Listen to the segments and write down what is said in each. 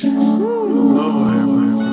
Lord have mercy.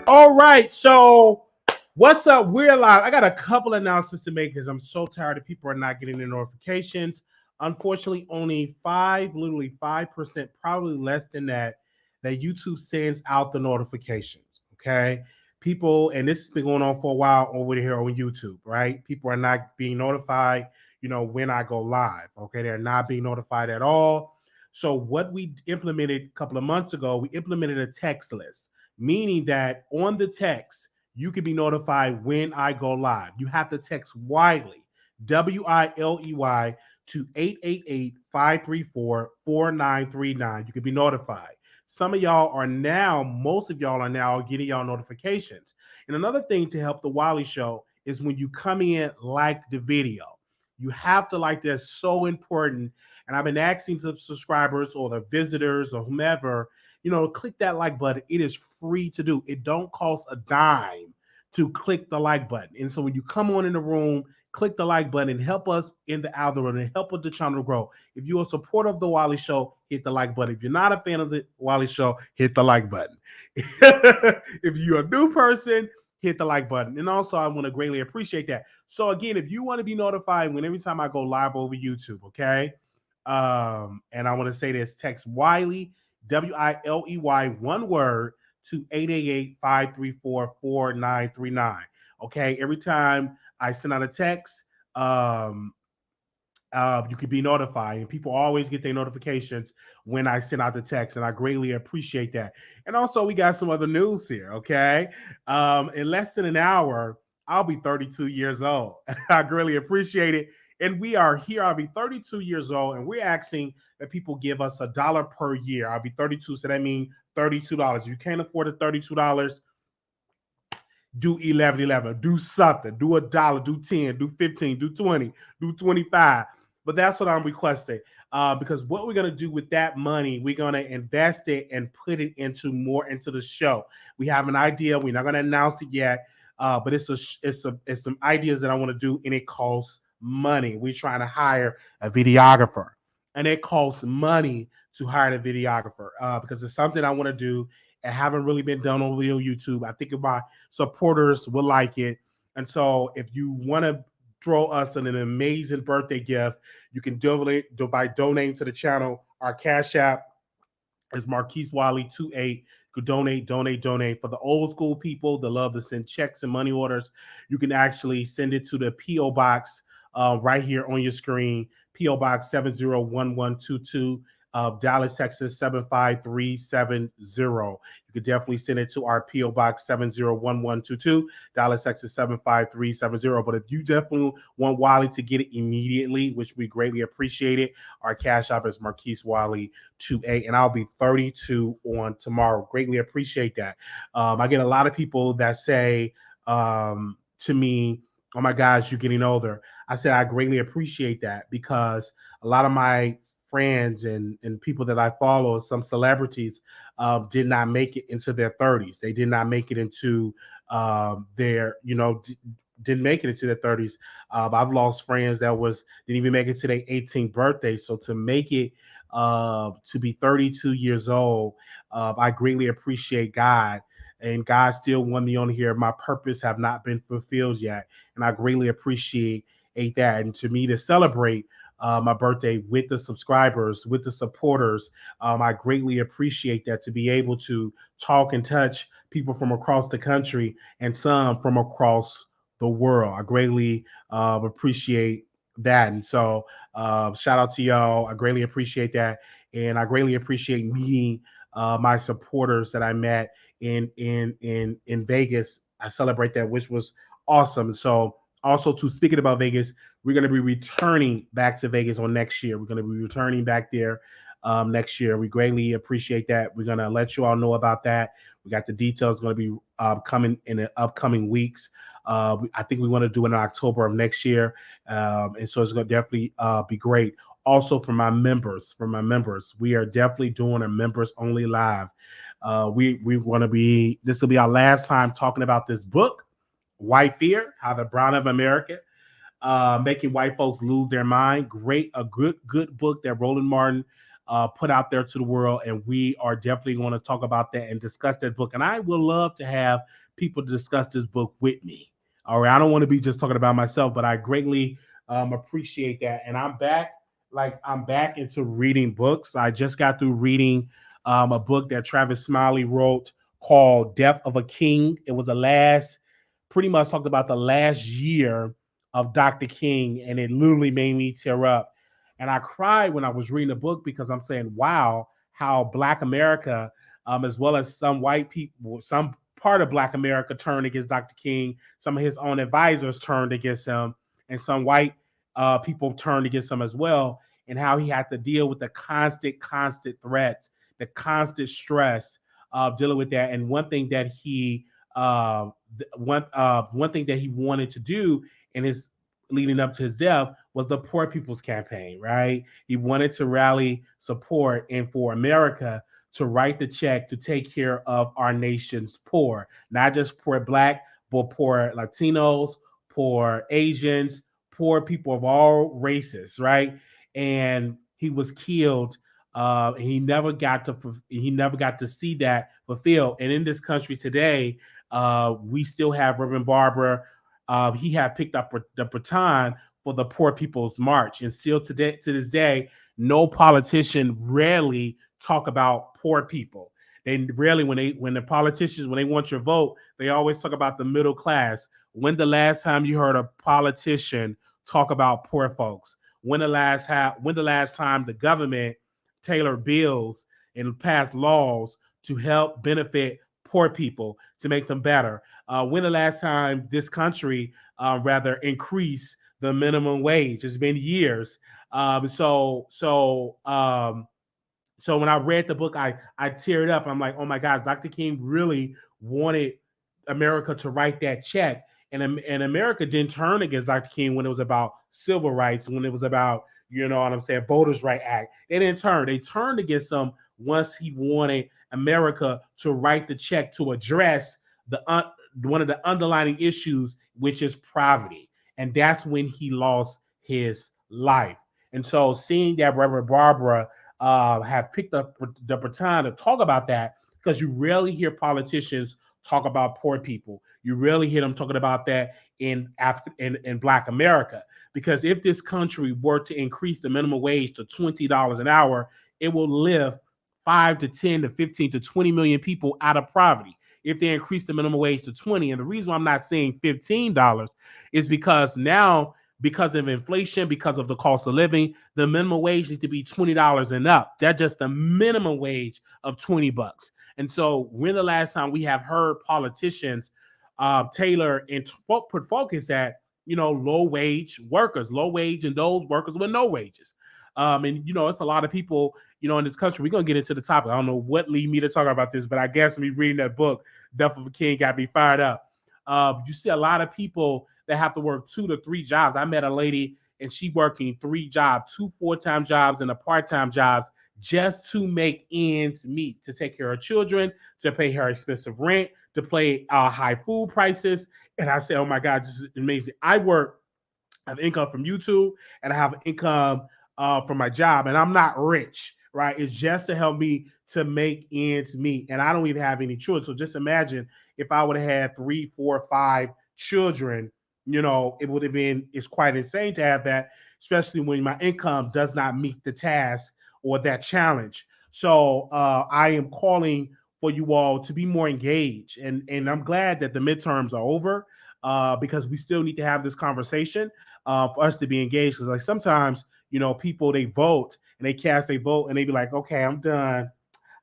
All right, so what's up? We're live. I got a couple announcements to make because I'm so tired of people are not getting their notifications. Unfortunately, only literally 5%, probably less than that YouTube sends out the notifications. Okay. People, and this has been going on for a while over here on YouTube, right? People are not being notified, when I go live. Okay. They're not being notified at all. So, what we implemented a couple of months ago, we implemented a text list, meaning that on the text, you can be notified when I go live. You have to text Wiley, Wiley, to 888-534-4939. You can be notified. Most of y'all are now getting y'all notifications. And another thing to help the Wiley Show is when you come in, like the video. You have to like that's so important. And I've been asking the subscribers or the visitors or whomever, click that like button. It is free to do. It don't cost a dime to click the like button. And so when you come on in the room, click the like button and help us in the algorithm and help with the channel grow. If you're a supporter of the Wiley Show, hit the like button. If you're not a fan of the Wiley Show, hit the like button. If you're a new person, hit the like button. And also, I want to greatly appreciate that. So again, if you want to be notified when every time I go live over YouTube, okay? And I want to say this, text Wiley, Wiley, one word, to 888-534-4939. Okay, every time I send out a text, you can be notified, and people always get their notifications when I send out the text, and I greatly appreciate that. And also, we got some other news here. Okay, in less than an hour, I'll be 32 years old. I greatly appreciate it. And we are here. I'll be 32 years old, and we're asking that people give us $1 per year. I'll be 32, so that means $32. If you can't afford the $32, do 11, do something, do $1, do 10, do 15, do 20, do 25. But that's what I'm requesting, because what we're going to do with that money, we're going to invest it and put it into the show. We have an idea. We're not going to announce it yet, but it's some ideas that I want to do, and it costs money. We're trying to hire a videographer, and it costs money to hire a videographer, because it's something I want to do and haven't really been done over YouTube. I think my supporters will like it. And so if you want to throw us an amazing birthday gift, you can donate by donating to the channel. Our Cash App is Marquise Wiley 28. You could donate. For the old school people that love to send checks and money orders, you can actually send it to the P.O. Box right here on your screen. P.O. Box 701122. Dallas, Texas 75370. You could definitely send it to our P.O. Box 701122, Dallas, Texas 75370. But if you definitely want Wiley to get it immediately, which we greatly appreciate it, our Cash App is Marquise Wiley 28, and I'll be 32 on tomorrow. Greatly appreciate that. I get a lot of people that say to me, "Oh my gosh, you're getting older." I said I greatly appreciate that, because a lot of my friends and people that I follow, some celebrities, did not make it into their 30s. They did not make it into didn't make it into their 30s. I've lost friends that didn't even make it to their 18th birthday. So to make it to be 32 years old, I greatly appreciate God. And God still want me on here. My purpose have not been fulfilled yet. And I greatly appreciate that. And to me, to celebrate my birthday with the subscribers, with the supporters, I greatly appreciate that, to be able to talk and touch people from across the country and some from across the world. I greatly appreciate that. And so shout out to y'all. I greatly appreciate that. And I greatly appreciate meeting my supporters that I met in Vegas. I celebrate that, which was awesome. So also to speaking about Vegas, we're going to be returning back to Vegas on next year. We're going to be returning back there next year. We greatly appreciate that. We're going to let you all know about that. We got the details going to be coming in the upcoming weeks. I think we want to do it in October of next year. And so it's going to definitely be great. Also for my members, we are definitely doing a members only live. We want to be, this will be our last time talking about this book, White Fear, How the Brown of America Making White Folks Lose Their Mind. A good book that Roland Martin put out there to the world, and we are definitely going to talk about that and discuss that book. And I would love to have people to discuss this book with me. All right, I don't want to be just talking about myself, but I greatly appreciate that. And I'm back into reading books. I just got through reading a book that Travis Smiley wrote called Death of a King. It was pretty much talked about the last year of Dr. King, and it literally made me tear up. And I cried when I was reading the book because I'm saying, wow, how Black America, as well as some white people, some part of Black America turned against Dr. King. Some of his own advisors turned against him, and some white people turned against him as well, and how he had to deal with the constant threats, the constant stress of dealing with that. And one thing that he wanted to do in his leading up to his death was the Poor People's Campaign, right? He wanted to rally support and for America to write the check to take care of our nation's poor, not just poor Black, but poor Latinos, poor Asians, poor people of all races, right? And he was killed. And he never got to see that fulfilled. And in this country today, we still have Reverend Barber. He had picked up the baton for the Poor People's March, and still to this day, no politician rarely talk about poor people. They rarely, when the politicians, when they want your vote, they always talk about the middle class. When the last time you heard a politician talk about poor folks? When the last time the government tailored bills and passed laws to help benefit poor people, to make them better? When the last time this country rather increased the minimum wage? It's been years. So when I read the book, I teared up. I'm like, oh my gosh, Dr. King really wanted America to write that check. And America didn't turn against Dr. King when it was about civil rights, when it was about, you know what I'm saying, Voters' Right Act. They didn't turn. They turned against him once he wanted America to write the check to address one of the underlying issues, which is poverty. And that's when he lost his life. And so seeing that Reverend Barbara have picked up the baton to talk about that, because you rarely hear politicians talk about poor people. You rarely hear them talking about that in Black America. Because if this country were to increase the minimum wage to $20 an hour, it will lift 5 to 10 to 15 to 20 million people out of poverty. If they increase the minimum wage to 20, and the reason why I'm not saying $15 is because now, because of inflation, because of the cost of living, the minimum wage needs to be $20 and up. That's just the minimum wage of $20. And so when the last time we have heard politicians tailor and put focus at, low wage workers, low wage, and those workers with no wages. And, it's a lot of people, in this country. We're going to get into the topic. I don't know what lead me to talk about this, but I guess me reading that book, Death of a King, got me fired up. You see a lot of people that have to work 2 to 3 jobs. I met a lady, and she working 3 jobs, 2 full-time jobs and a part-time jobs, just to make ends meet, to take care of children, to pay her expensive rent, to pay high food prices. And I said, oh my God, this is amazing. I have income from YouTube, and I have income from my job, and I'm not rich, right? It's just to help me to make ends meet. And I don't even have any children. So just imagine if I would have had 3, 4, 5 children, it would have been, it's quite insane to have that, especially when my income does not meet the task or that challenge. So I am calling for you all to be more engaged. And I'm glad that the midterms are over. because we still need to have this conversation for us to be engaged. Because like sometimes, people they vote and they cast a vote and they be like, okay, I'm done.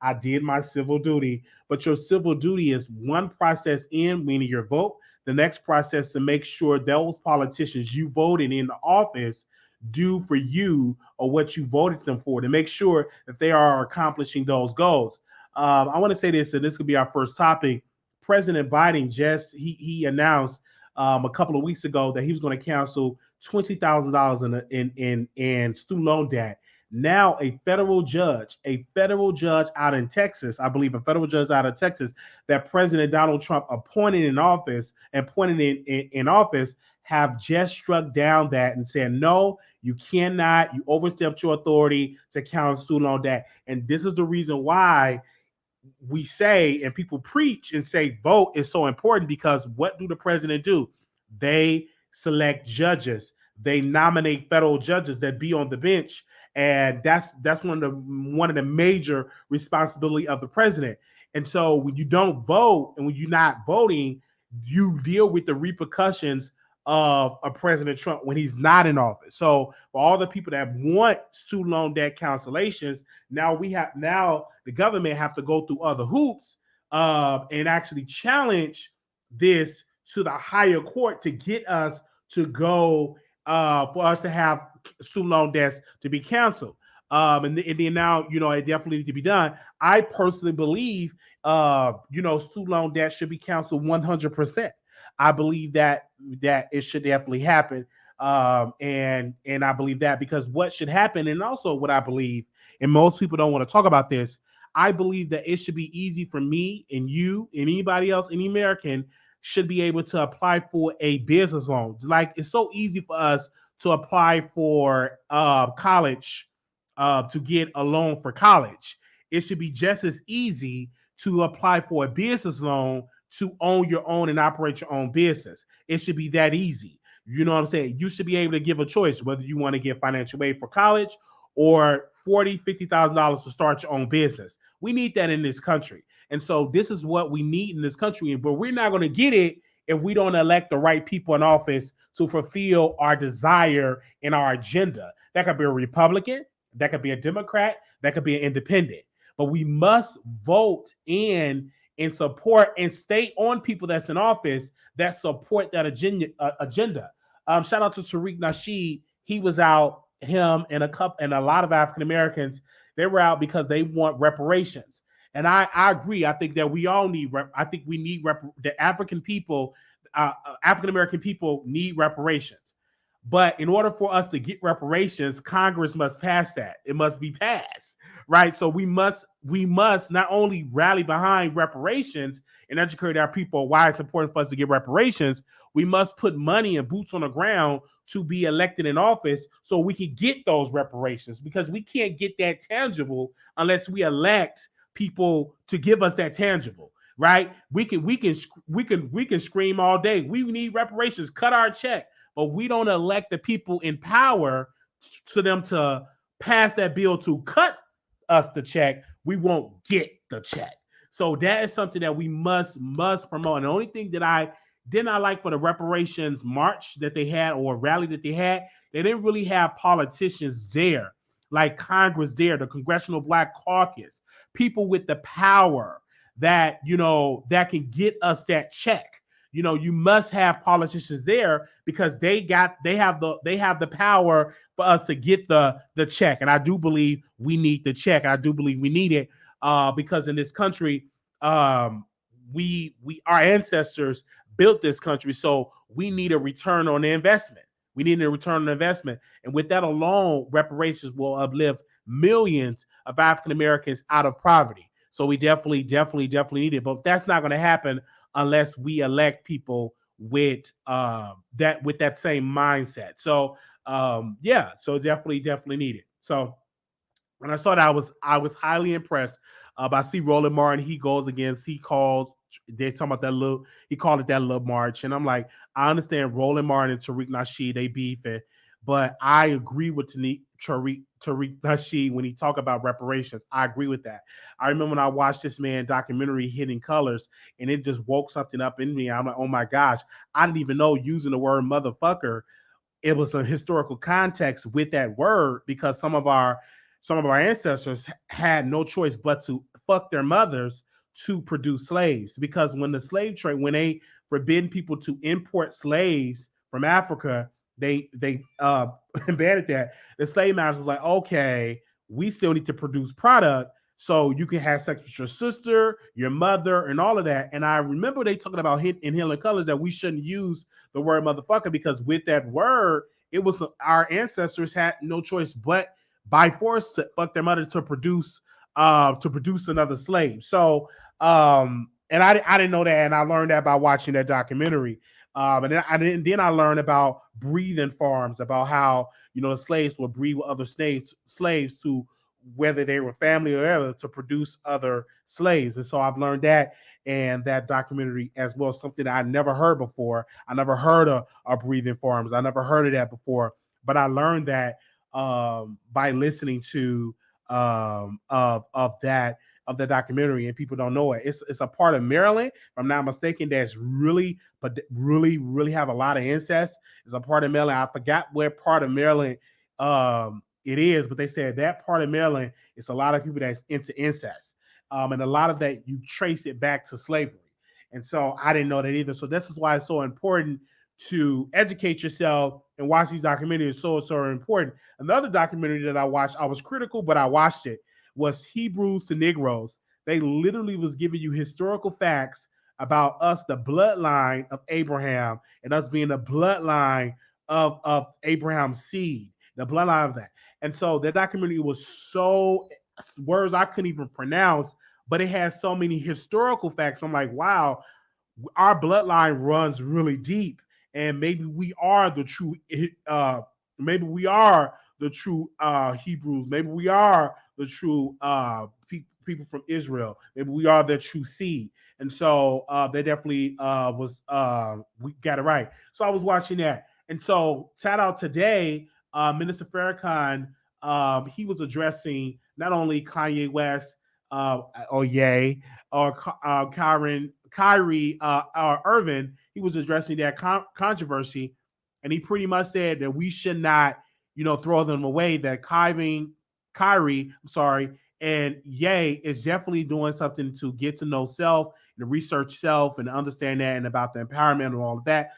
I did my civil duty. But your civil duty is one process in, meaning your vote. The next process to make sure those politicians you voted in the office do for you or what you voted them for, to make sure that they are accomplishing those goals. I want to say this, and this could be our first topic. President Biden just he announced a couple of weeks ago that he was going to cancel $20,000 in student loan debt. Now a federal judge out in Texas, I believe a federal judge out of Texas that President Donald Trump appointed in office have just struck down that and said, no, you cannot, you overstepped your authority to count student loan debt. And this is the reason why we say, and people preach and say vote is so important, because what do the president do? They select judges. They nominate federal judges that be on the bench. And that's one of the major responsibility of the president. And so when you don't vote and when you're not voting, you deal with the repercussions of a President Trump when he's not in office. So for all the people that want student loan debt cancellations, now the government have to go through other hoops and actually challenge this to the higher court to get us to go for us to have student loan debts to be canceled. And then now, it definitely needs to be done. I personally believe, student loan debt should be canceled 100%. I believe that it should definitely happen. And I believe that because what should happen, and also what I believe, and most people don't want to talk about this, I believe that it should be easy for me and you and anybody else, any American, should be able to apply for a business loan. Like, it's so easy for us to apply for college, to get a loan for college. It should be just as easy to apply for a business loan to own your own and operate your own business. It should be that easy. You know what I'm saying? You should be able to give a choice whether you want to get financial aid for college or $40,000, $50,000 to start your own business. We need that in this country. And so this is what we need in this country. But we're not going to get it if we don't elect the right people in office to fulfill our desire and our agenda. That could be a Republican, that could be a Democrat, that could be an independent. But we must vote in and support and stay on people that's in office that support that agenda. Shout out to Tariq Nasheed. He was out, him and a lot of African Americans. They were out because they want reparations. And I agree. I think that we all need. The African people, African American people need reparations. But in order for us to get reparations, Congress must pass that. It must be passed, right? So we must not only rally behind reparations and educate our people why it's important for us to get reparations, we must put money and boots on the ground to be elected in office so we can get those reparations, because we can't get that tangible unless we elect people to give us that tangible, right? We can scream all day, we need reparations, cut our check. But we don't elect the people in power to them to pass that bill to cut us the check, we won't get the check. So that is something that we must promote. And the only thing that I did not like for the reparations march that they had, or rally that they didn't really have politicians there, like Congress there, the Congressional Black Caucus, people with the power that, that can get us that check. You must have politicians there because they have the power for us to get the check. And I do believe we need the check. I do believe we need it because in this country, our ancestors built this country. So we need a return on the investment. We need a return on investment. And with that alone, reparations will uplift millions of African Americans out of poverty. So we definitely need it. But that's not going to happen unless we elect people with that same mindset. So so definitely need it. So when I saw that, I was highly impressed by Roland Martin. He goes against, they talking about he called it that little march. And I'm like, I understand Roland Martin and Tariq Nasheed, they beefing. But I agree with Tariq Nasheed when he talk about reparations. I agree with that. I remember when I watched this man documentary Hidden Colors, and it just woke something up in me. I'm like, oh my gosh, I didn't even know using the word motherfucker, it was a historical context with that word, because some of our ancestors had no choice but to fuck their mothers to produce slaves. Because when the slave trade, when they forbidden people to import slaves from Africa, they banned that. The slave masters was like, okay, we still need to produce product so you can have sex with your sister, your mother, and all of that. And I remember they talking about in Hidden Colors that we shouldn't use the word motherfucker, because with that word, it was our ancestors had no choice but by force to fuck their mother to produce another slave. So and I didn't know that, and I learned that by watching that documentary. And then I learned about breeding farms, about how the slaves would breed with other slaves to, whether they were family or whatever, to produce other slaves. And so I've learned that, and that documentary as well, something that I never heard before. I never heard of breathing farms. I never heard of that before, but I learned that by listening to of the documentary, and people don't know it. It's a part of Maryland, if I'm not mistaken, that's really have a lot of incest. It's a part of Maryland. I forgot where part of Maryland it is, but they said that part of Maryland, it's a lot of people that's into incest. And a lot of that you trace it back to slavery. And so I didn't know that either. So this is why it's so important to educate yourself and watch these documentaries. So important. Another documentary that I watched, I was critical, but I watched it, was Hebrews to Negroes. They literally was giving you historical facts about us, the bloodline of Abraham, and us being the bloodline of Abraham's seed, the bloodline of that. And so the documentary was so, words I couldn't even pronounce, but it has so many historical facts. I'm like, wow, our bloodline runs really deep, and maybe we are the true maybe we are the true Hebrews, maybe we are the true people from Israel, maybe we are the true seed. And so they definitely was we got it right. So I was watching that. And so shout out today, Minister Farrakhan, he was addressing not only Kanye West, or Ye, or Kyrie Irvin. He was addressing that controversy, and he pretty much said that we should not, throw them away. That Kyrie, I'm sorry, and Ye is definitely doing something to get to know self and research self and understand that, and about the empowerment and all of that.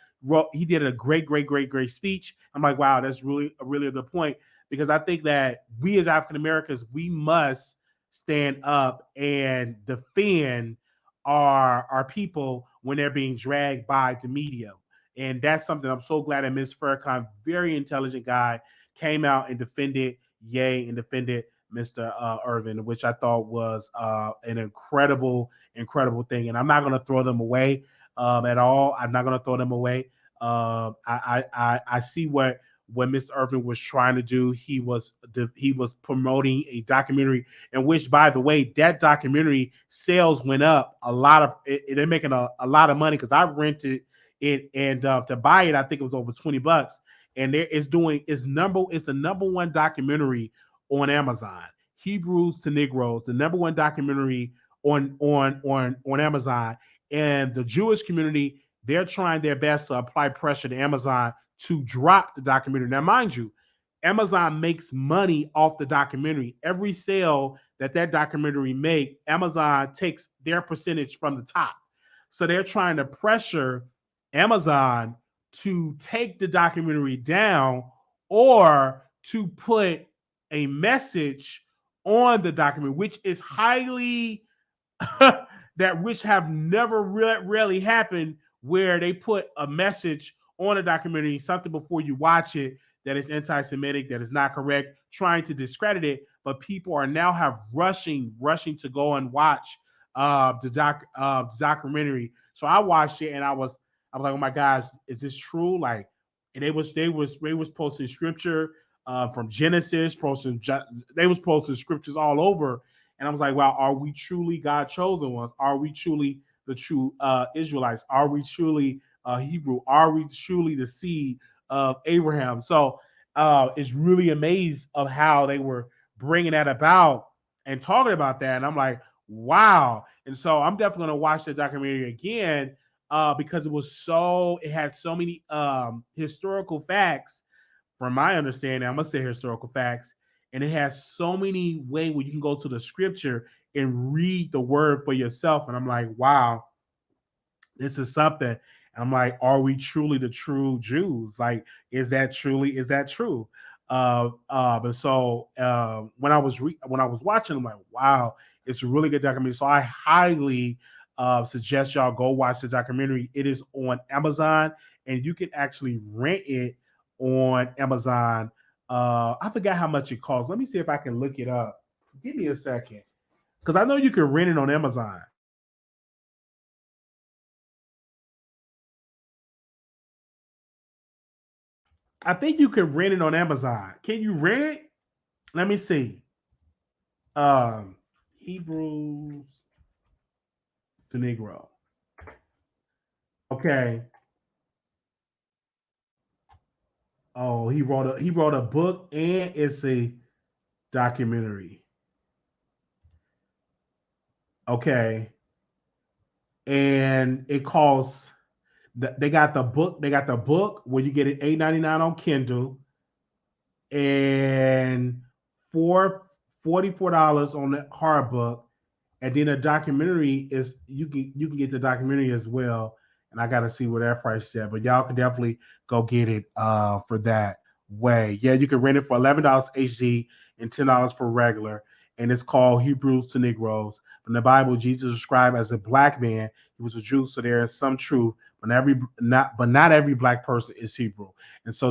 He did a great speech. I'm like, wow, that's really a good point, because I think that we as African Americans, we must stand up and defend our people when they're being dragged by the media. And that's something I'm so glad that Ms. Farrakhan, very intelligent guy, came out and defended Ye and defended Mr. Irvin, which I thought was an incredible thing. And I'm not going to throw them away at all. I'm not going to throw them away. I see what Mr. Irvin was trying to do. He was promoting a documentary in which, by the way, that documentary sales went up a lot of. They're making a lot of money, because I rented it, and to buy it, I think it was over $20. And it's the number one documentary on Amazon. Hebrews to Negroes, the number one documentary on Amazon. And the Jewish community, they're trying their best to apply pressure to Amazon to drop the documentary. Now, mind you, Amazon makes money off the documentary. Every sale that documentary make, Amazon takes their percentage from the top. So they're trying to pressure Amazon to take the documentary down, or to put a message on the documentary, which is highly that which have never really happened, where they put a message on a documentary, something before you watch it, that is anti-Semitic, that is not correct, trying to discredit it. But people are now rushing to go and watch the documentary. So I watched it, and I was like, oh my gosh, is this true? Like, and they was posting scripture from Genesis, they was posting scriptures all over. And I was like, wow, are we truly God chosen ones? Are we truly the true Israelites? Are we truly Hebrew? Are we truly the seed of Abraham? So is really amazed of how they were bringing that about and talking about that. And I'm like, wow. And so I'm definitely going to watch the documentary again because it had so many historical facts. From my understanding, I'm going to say historical facts, and it has so many ways where you can go to the scripture and read the word for yourself. And I'm like, wow, this is something. And I'm like, are we truly the true Jews? Like, is that true? But so when I was watching, I'm like, wow, it's a really good documentary. So I highly suggest y'all go watch the documentary. It is on Amazon, and you can actually rent it on Amazon. I forgot how much it costs. Let me see if I can look it up. Give me a second, because I know you can rent it on Amazon. I think you can rent it on Amazon. Can you rent it? Let me see. Um, Hebrews to Negro. Okay. Oh, he wrote a book and it's a documentary. Okay. And it costs. They got the book. They got the book where you get it $8.99 on Kindle and $44 on the hard book. And then a documentary is you can get the documentary as well. And I gotta see where that price is at. But y'all can definitely go get it for that way. Yeah, you can rent it for $11 HD and $10 for regular. And it's called Hebrews to Negroes. In the Bible, Jesus is described as a black man. He was a Jew, so there is some truth, but not every black person is Hebrew. And so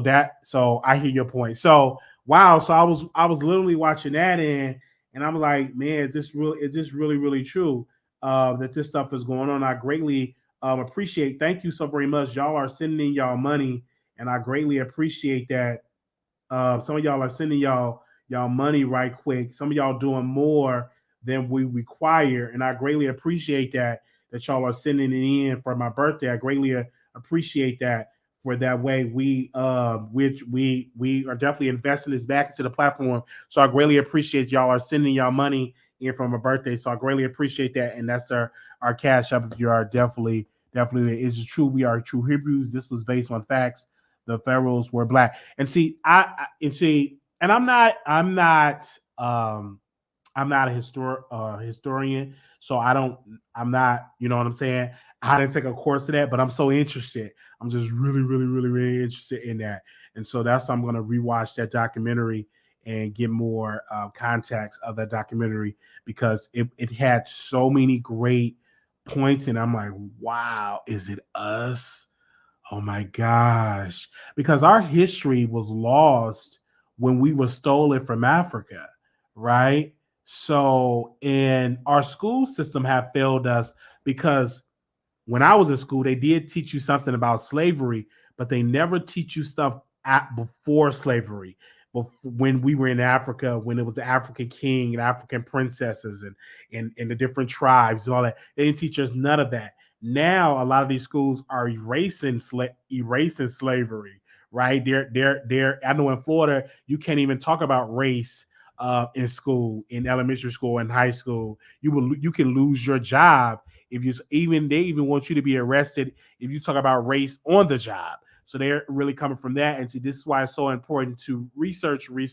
I hear your point. So wow, so I was literally watching that and I'm like, man, is this really, really true that this stuff is going on? I greatly appreciate. Thank you so very much. Y'all are sending in y'all money, and I greatly appreciate that. Some of y'all are sending y'all money right quick. Some of y'all doing more than we require, and I greatly appreciate that y'all are sending it in for my birthday. I greatly appreciate that. For that way, we are definitely investing this back into the platform. So I greatly appreciate y'all are sending y'all money in for my birthday. So I greatly appreciate that, and that's our cash up. If you are definitely is it true we are true Hebrews. This was based on facts. The pharaohs were black. And see, and I'm not a historian, so I'm not, you know what I'm saying? I didn't take a course of that, but I'm so interested. I'm just really, really, really, really interested in that. And so that's why I'm gonna rewatch that documentary and get more context of that documentary because it had so many great points, and I'm like, wow, is it us? Oh my gosh. Because our history was lost when we were stolen from Africa, right? So, and our school system have failed us because when I was in school, they did teach you something about slavery, but they never teach you stuff before slavery. When we were in Africa, when it was the African king and African princesses and the different tribes and all that, they didn't teach us none of that. Now, a lot of these schools are erasing slavery, right? They're. I know in Florida, you can't even talk about race in school, in elementary school, in high school. You can lose your job if you even they even want you to be arrested if you talk about race on the job. So they're really coming from that. And see, this is why it's so important to research. Greatly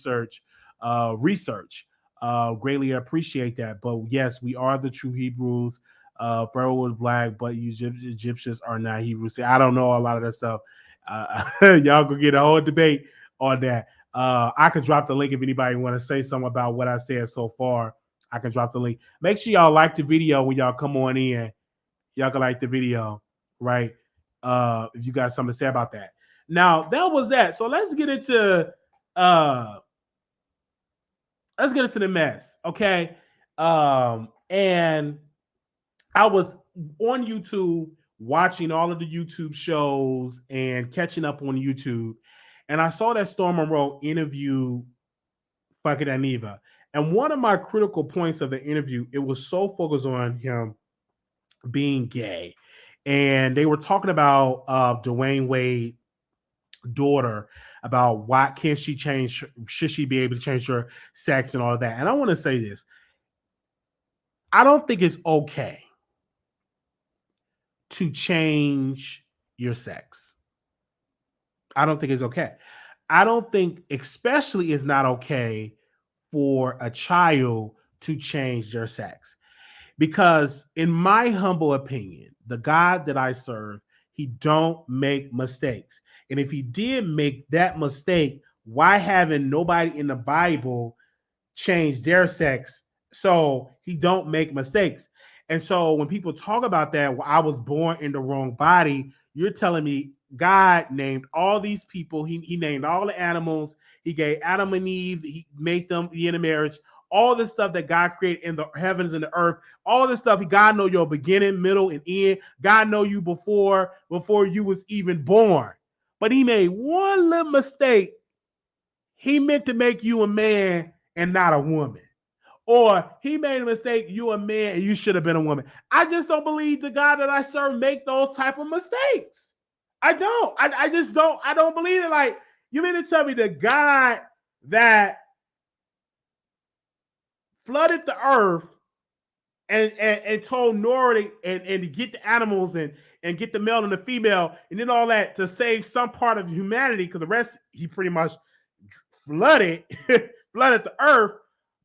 appreciate that. But yes, we are the true Hebrews. Pharaoh was black, but Egyptians are not Hebrews. See, I don't know a lot of that stuff. Y'all go get a whole debate on that. I could drop the link if anybody want to say something about what I said so far. I can drop the link. Make sure y'all like the video when y'all come on in. Y'all can like the video, right? If you got something to say about that. Now that was that. So uh let's get into the mess, okay? And I was on YouTube watching all of the YouTube shows and catching up on YouTube, and I saw that Storm Monroe interview fucking Aniva. And one of my critical points of the interview, it was so focused on him being gay. And they were talking about Dwayne Wade daughter about why can't she change, should she be able to change her sex and all of that. And I want to say this. I don't think it's okay to change your sex. I don't think it's okay. I don't think, especially, it's not okay for a child to change their sex. Because in my humble opinion, the God that I serve, he don't make mistakes. And if he did make that mistake, why haven't nobody in the Bible change their sex so he don't make mistakes? And so when people talk about that, well, I was born in the wrong body, you're telling me God named all these people. He named all the animals. He gave Adam and Eve. He made them in a marriage. All the stuff that God created in the heavens and the earth, all this stuff, God know your beginning, middle, and end. God know you before you was even born. But he made one little mistake. He meant to make you a man and not a woman. Or he made a mistake, you a man and you should have been a woman. I just don't believe the God that I serve make those type of mistakes. I don't. I just don't. I don't believe it. Like, you mean to tell me the God that flooded the earth and told Noah and to get the animals and get the male and the female and then all that to save some part of humanity, because the rest he pretty much flooded the earth.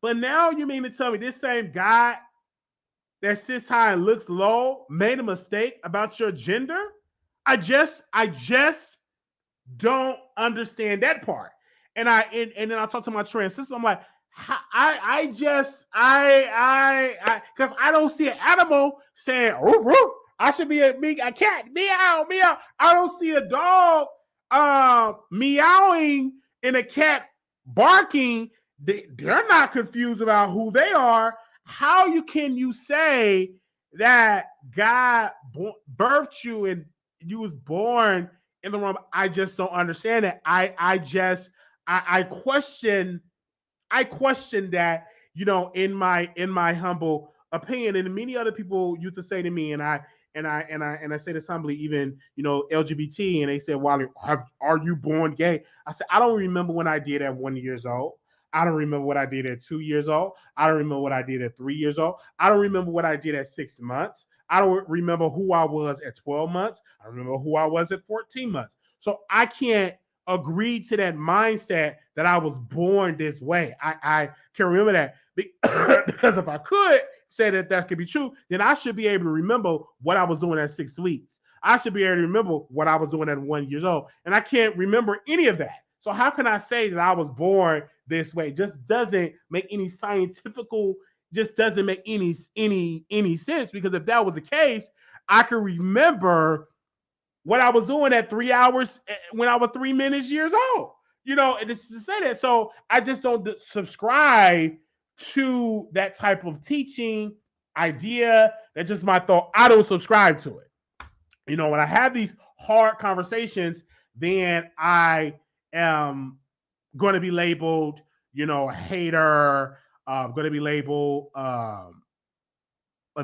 But now you mean to tell me this same God that sits high and looks low made a mistake about your gender? I just don't understand that part. And then I talk to my trans sister. I'm like, because I don't see an animal saying roof roof. I should be a cat meow meow. I don't see a dog meowing and a cat barking. They're not confused about who they are. How can you say that God birthed you and you was born in the wrong? I just don't understand it. I question that, in my humble opinion. And many other people used to say to me, and I say this humbly, even LGBT, and they said, "Wiley, are you born gay?" I said, I don't remember when I did at 1 year old. I don't remember what I did at 2 years old. I don't remember what I did at 3 years old. I don't remember what I did at 6 months. I don't remember who I was at 12 months. I don't remember who I was at 14 months. So I can't agree to that mindset that I was born this way. I can remember that because if I could say that could be true, then I should be able to remember what I was doing at 6 weeks. I should be able to remember what I was doing at 1 year old. And I can't remember any of that. So how can I say that I was born this way? It just doesn't make any just doesn't make any sense, because if that was the case, I could remember what I was doing at 3 hours when I was 3 minutes years old. And it's to say that. So I just don't subscribe to that type of teaching idea. That's just my thought. I don't subscribe to it. When I have these hard conversations, then I am going to be labeled, a hater. Going to be labeled of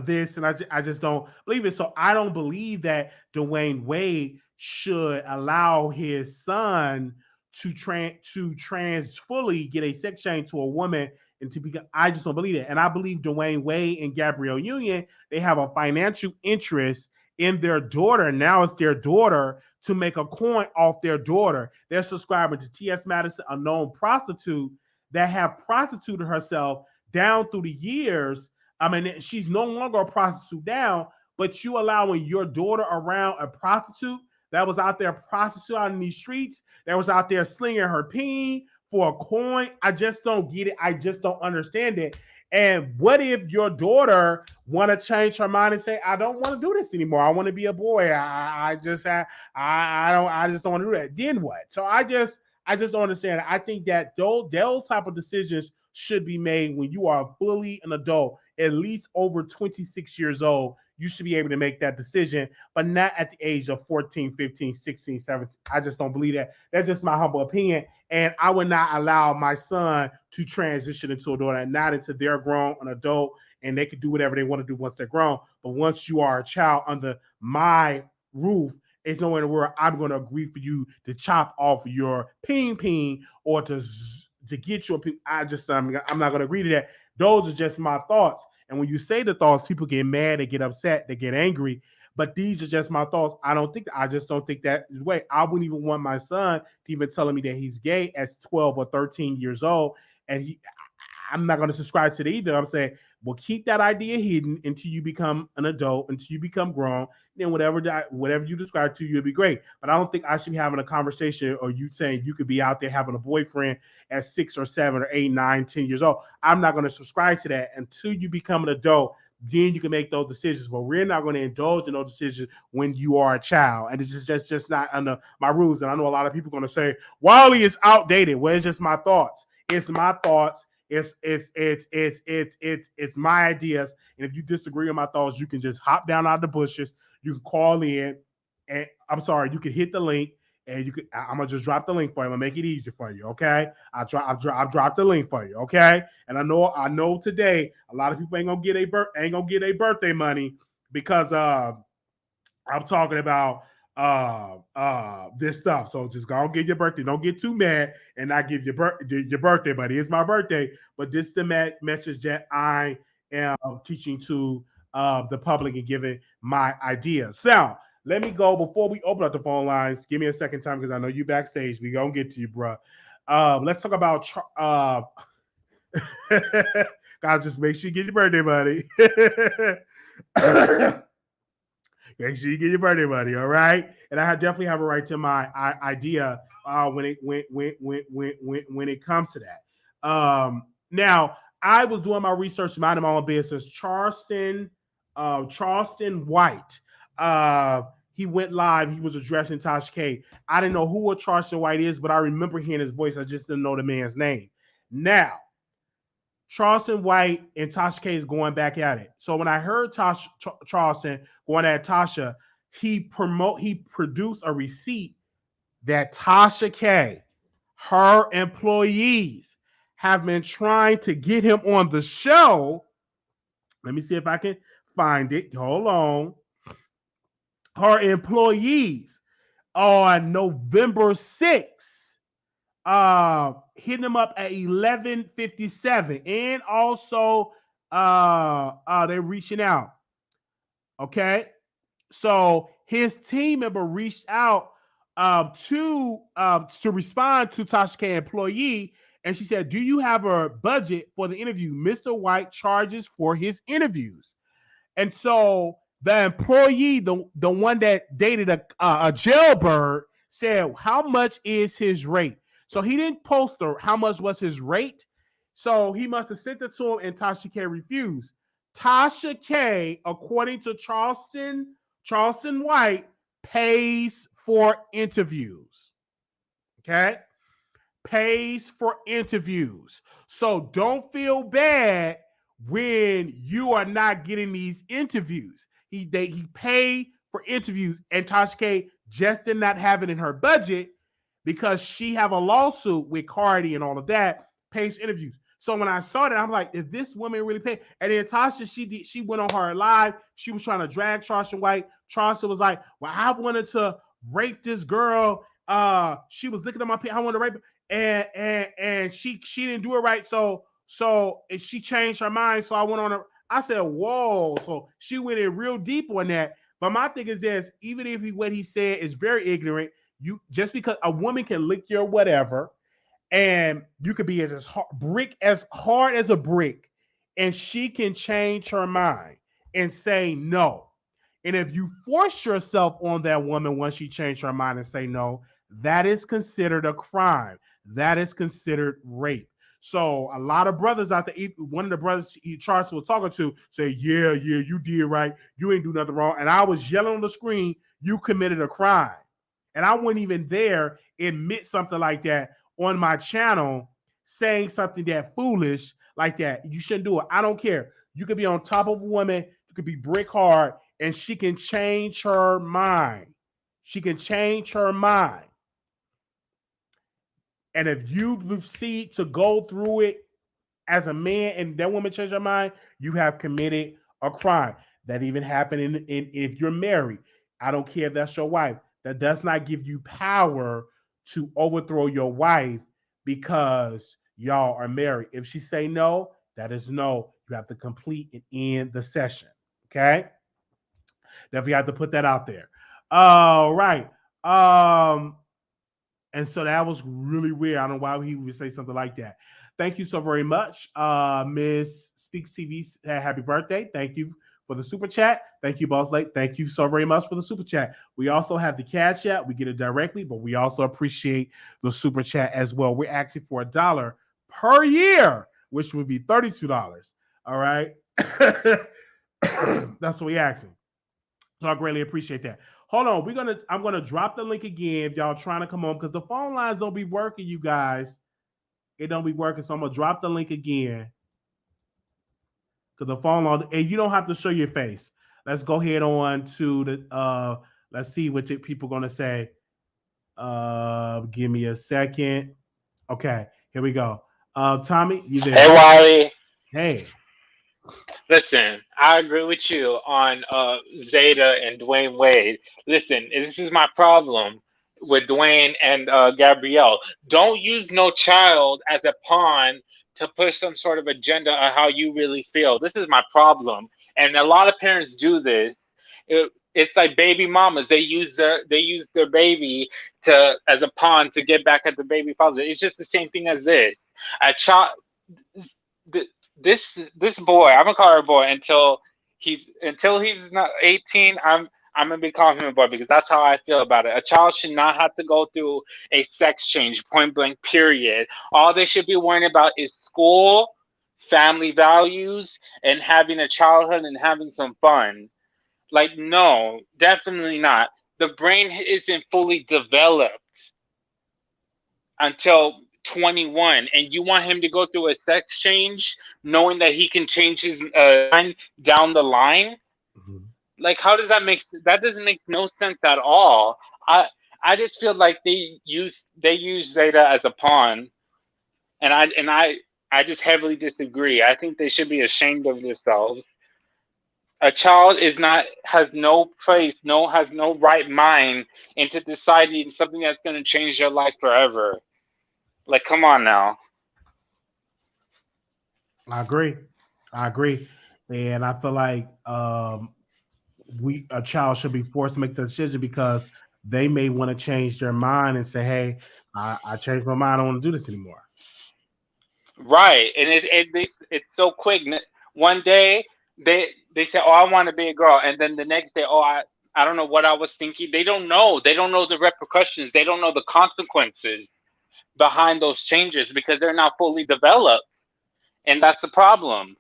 this, and I just don't believe it. So I don't believe that Dwayne Wade should allow his son to trans fully get a sex change to a woman and to become. I just don't believe it. And I believe Dwayne Wade and Gabrielle Union, they have a financial interest in their daughter. Now it's their daughter, to make a coin off their daughter. They're subscribing to T.S. Madison, a known prostitute that have prostituted herself down through the years. I mean, she's no longer a prostitute now, but you allowing your daughter around a prostitute that was out there prostituting in these streets, that was out there slinging her peen for a coin. I just don't get it. I just don't understand it. And what if your daughter want to change her mind and say, I don't want to do this anymore. I want to be a boy. I just don't want to do that. Then what? So I just don't understand. I think that those type of decisions should be made when you are fully an adult, at least over 26 years old. You should be able to make that decision, but not at the age of 14, 15, 16, 17. I just don't believe that. That's just my humble opinion. And I would not allow my son to transition into a daughter, not until they're grown, an adult, and they can do whatever they want to do once they're grown. But once you are a child under my roof It's nowhere in the world I'm going to agree for you to chop off your ping or to get your ping. I'm not going to agree to that. Those are just my thoughts. And when you say the thoughts, people get mad, they get upset, they get angry. But these are just my thoughts. I just don't think that is the way. I wouldn't even want my son to even telling me that he's gay at 12 or 13 years old. And I'm not going to subscribe to it either. I'm saying, well, keep that idea hidden until you become an adult, until you become grown. Then whatever you describe to you, it'll be great. But I don't think I should be having a conversation or you saying you could be out there having a boyfriend at 6 or 7 or 8, 9, 10 years old. I'm not going to subscribe to that until you become an adult. Then you can make those decisions. But we're not going to indulge in those decisions when you are a child. And this is just not under my rules. And I know a lot of people are going to say, Wiley is outdated. Well, it's just my thoughts. It's my thoughts. It's my ideas. And if you disagree with my thoughts, you can just hop down out of the bushes. You can call in, and you can hit the link, and I'm gonna just drop the link for you. I'm gonna make it easy for you, okay? I'll drop the link for you, okay? And I know today a lot of people ain't gonna get a birthday money because I'm talking about this stuff. So just go get your birthday. Don't get too mad and not give your birthday money. It's my birthday, but this is the message that I am teaching to the public and giving my ideas. So let me go before we open up the phone lines. Give me a second time because I know you backstage. We gonna get to you, bro. Let's talk about guys. Just make sure you get your birthday money. Make sure you get your birthday money, all right? And I definitely have a right to my idea when it comes to that. Now, I was doing my research, minding my own business. Charleston White. He went live. He was addressing Tasha K. I didn't know who Charleston White is, but I remember hearing his voice. I just didn't know the man's name. Now, Charleston White and Tasha K is going back at it. So when I heard Charleston going at Tasha, he produced a receipt that Tasha K, her employees, have been trying to get him on the show. Let me see if I can find it. Hold on. Her employees on November 6th. Hitting them up at 11:57, and also they're reaching out. Okay, so his team member reached out to respond to Tasha K employee, and she said, "Do you have a budget for the interview? Mr. White charges for his interviews." And so the employee, the one that dated a jailbird, said, "How much is his rate?" So he didn't post how much was his rate. So he must have sent it to him, and Tasha K refused. Tasha K, according to Charleston White, pays for interviews. Okay? Pays for interviews. So don't feel bad when you are not getting these interviews. He paid for interviews, and Tasha K just did not have it in her budget because she have a lawsuit with Cardi and all of that, pays interviews. So when I saw that, I'm like, is this woman really paying? And then Tasha, she went on her live. She was trying to drag Charleston White. Charleston was like, well, I wanted to rape this girl. She was looking at my page. I wanted to rape her. And she didn't do it right. So she changed her mind. So I went on her. I said, whoa. So she went in real deep on that. But my thing is this, even if what he said is very ignorant, you just because a woman can lick your whatever, and you could be as hard as a brick, and she can change her mind and say no. And if you force yourself on that woman once she changed her mind and say no, that is considered a crime. That is considered rape. So a lot of brothers out there, one of the brothers Charles was talking to, say, yeah, you did right. You ain't do nothing wrong. And I was yelling on the screen, you committed a crime. And I wouldn't even dare admit something like that on my channel, saying something that foolish like that. You shouldn't do it. I don't care. You could be on top of a woman. You could be brick hard, and she can change her mind. She can change her mind. And if you proceed to go through it as a man and that woman change her mind, you have committed a crime. That even happened in if you're married. I don't care if that's your wife. That does not give you power to overthrow your wife because y'all are married. If she say no, that is no. You have to complete and end the session. Okay? Definitely have to put that out there. All right. And so that was really weird. I don't know why he would say something like that. Thank you so very much, Miss Speaks TV. Happy birthday! Thank you for the super chat. Thank you, Boss Lake. Thank you so very much for the super chat. We also have the cash app. We get it directly, but we also appreciate the super chat as well. We're asking for $1 per year, which would be $32. All right, that's what we're asking. So I greatly appreciate that. Hold on, I'm gonna drop the link again if y'all trying to come on because the phone lines don't be working, you guys. It don't be working, so I'm gonna drop the link again because the phone line, and you don't have to show your face. Let's go ahead on to the. Let's see what people gonna say. Give me a second. Okay, here we go. Tommy, you there? Hey, Wiley. Hey. Listen, I agree with you on Zeta and Dwayne Wade. Listen, this is my problem with Dwayne and Gabrielle. Don't use no child as a pawn to push some sort of agenda of how you really feel. This is my problem, and a lot of parents do this. It's like baby mamas. They use their baby to as a pawn to get back at the baby father. It's just the same thing as this. A child th- this boy, I'm gonna call her a boy until he's not 18. I'm gonna be calling him a boy because that's how I feel about it. A child should not have to go through a sex change, point blank. Period. All they should be worrying about is school, family values, and having a childhood and having some fun. Like, no, definitely not. The brain isn't fully developed until 21, and you want him to go through a sex change knowing that he can change his mind down the line. Mhm. Like, how does that doesn't make no sense at all. I i just feel like they use Zeta as a pawn, and I just heavily disagree. I think they should be ashamed of themselves. A child is not has no place, no has no right mind into deciding something that's going to change their life forever. Like, come on now. I agree. I agree, and I feel like we a child should be forced to make the decision because they may want to change their mind and say, "Hey, I changed my mind. I don't want to do this anymore." Right, and it's so quick. One day they say, "Oh, I want to be a girl," and then the next day, "Oh, I don't know what I was thinking." They don't know. They don't know the repercussions. They don't know the consequences behind those changes because they're not fully developed, and that's the problem.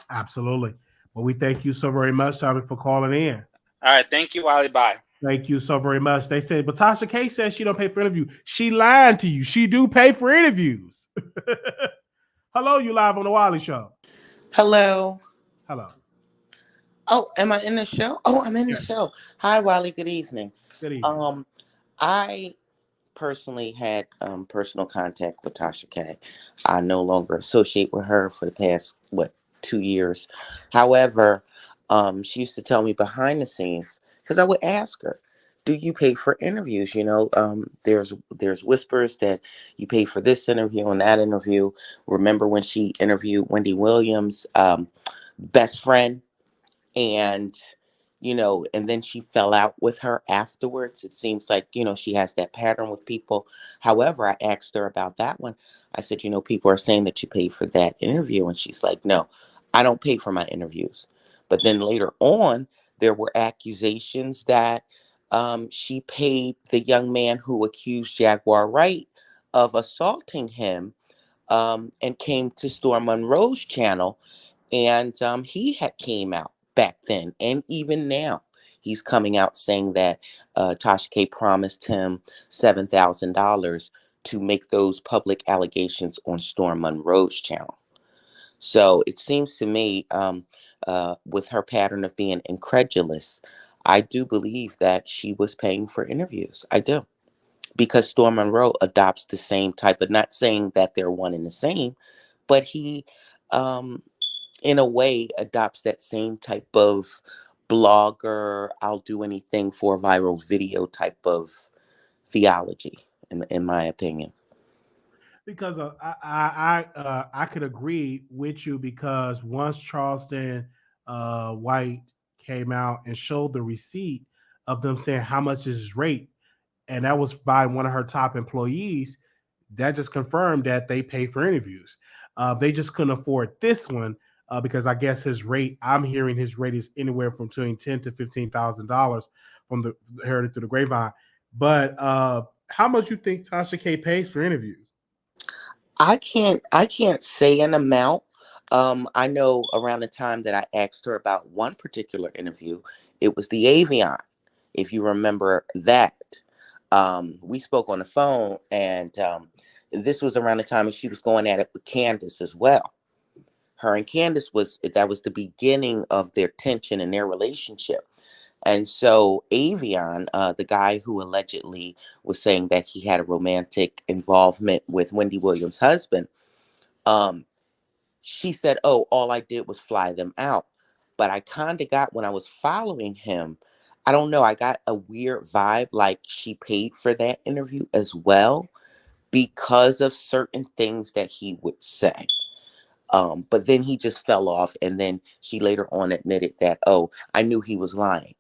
Absolutely. Well, we thank you so very much, Tommy, for calling in. All right, thank you, Wally. Bye. Thank you so very much. They said, but Tasha K says she don't pay for interviews. She lying to you. She do pay for interviews. Hello, you live on the Wiley Show. Hello. Hello. Oh, am I in the show? Oh, I'm in the Yes. show. Hi, Wally. Good evening. Good evening. Um, I personally had personal contact with Tasha K. I no longer associate with her for the past 2 years. However, she used to tell me behind the scenes because I would ask her, "Do you pay for interviews?" There's whispers that you pay for this interview and that interview. Remember when she interviewed Wendy Williams' best friend? And and then she fell out with her afterwards. It seems like she has that pattern with people. However, I asked her about that one. I said, people are saying that you paid for that interview, and she's like, "No, I don't pay for my interviews." But then later on, there were accusations that she paid the young man who accused Jaguar Wright of assaulting him, and came to Storm Monroe's channel, and he had came out back then, and even now, he's coming out saying that Tasha K promised him $7,000 to make those public allegations on Storm Monroe's channel. So it seems to me, with her pattern of being incredulous, I do believe that she was paying for interviews. I do. Because Storm Monroe adopts the same type of, not saying that they're one and the same, but he, in a way, adopts that same type of blogger. I'll do anything for a viral video type of theology, in my opinion. Because I could agree with you because once Charleston White came out and showed the receipt of them saying how much is his rate, and that was by one of her top employees, that just confirmed that they pay for interviews. They just couldn't afford this one because I guess his rate, I'm hearing his rate is anywhere from between $10,000 to $15,000 from the heard through the grapevine. But how much you think Tasha K pays for interviews? I can't say an amount. I know around the time that I asked her about one particular interview, it was the Avion, if you remember that. We spoke on the phone, and this was around the time she was going at it with Candace as well. Her and Candace that was the beginning of their tension in their relationship. And so Avion, the guy who allegedly was saying that he had a romantic involvement with Wendy Williams' husband, she said, oh, all I did was fly them out. But I kind of got, when I was following him, I don't know, I got a weird vibe like she paid for that interview as well because of certain things that he would say. But then he just fell off. And then she later on admitted that, oh, I knew he was lying.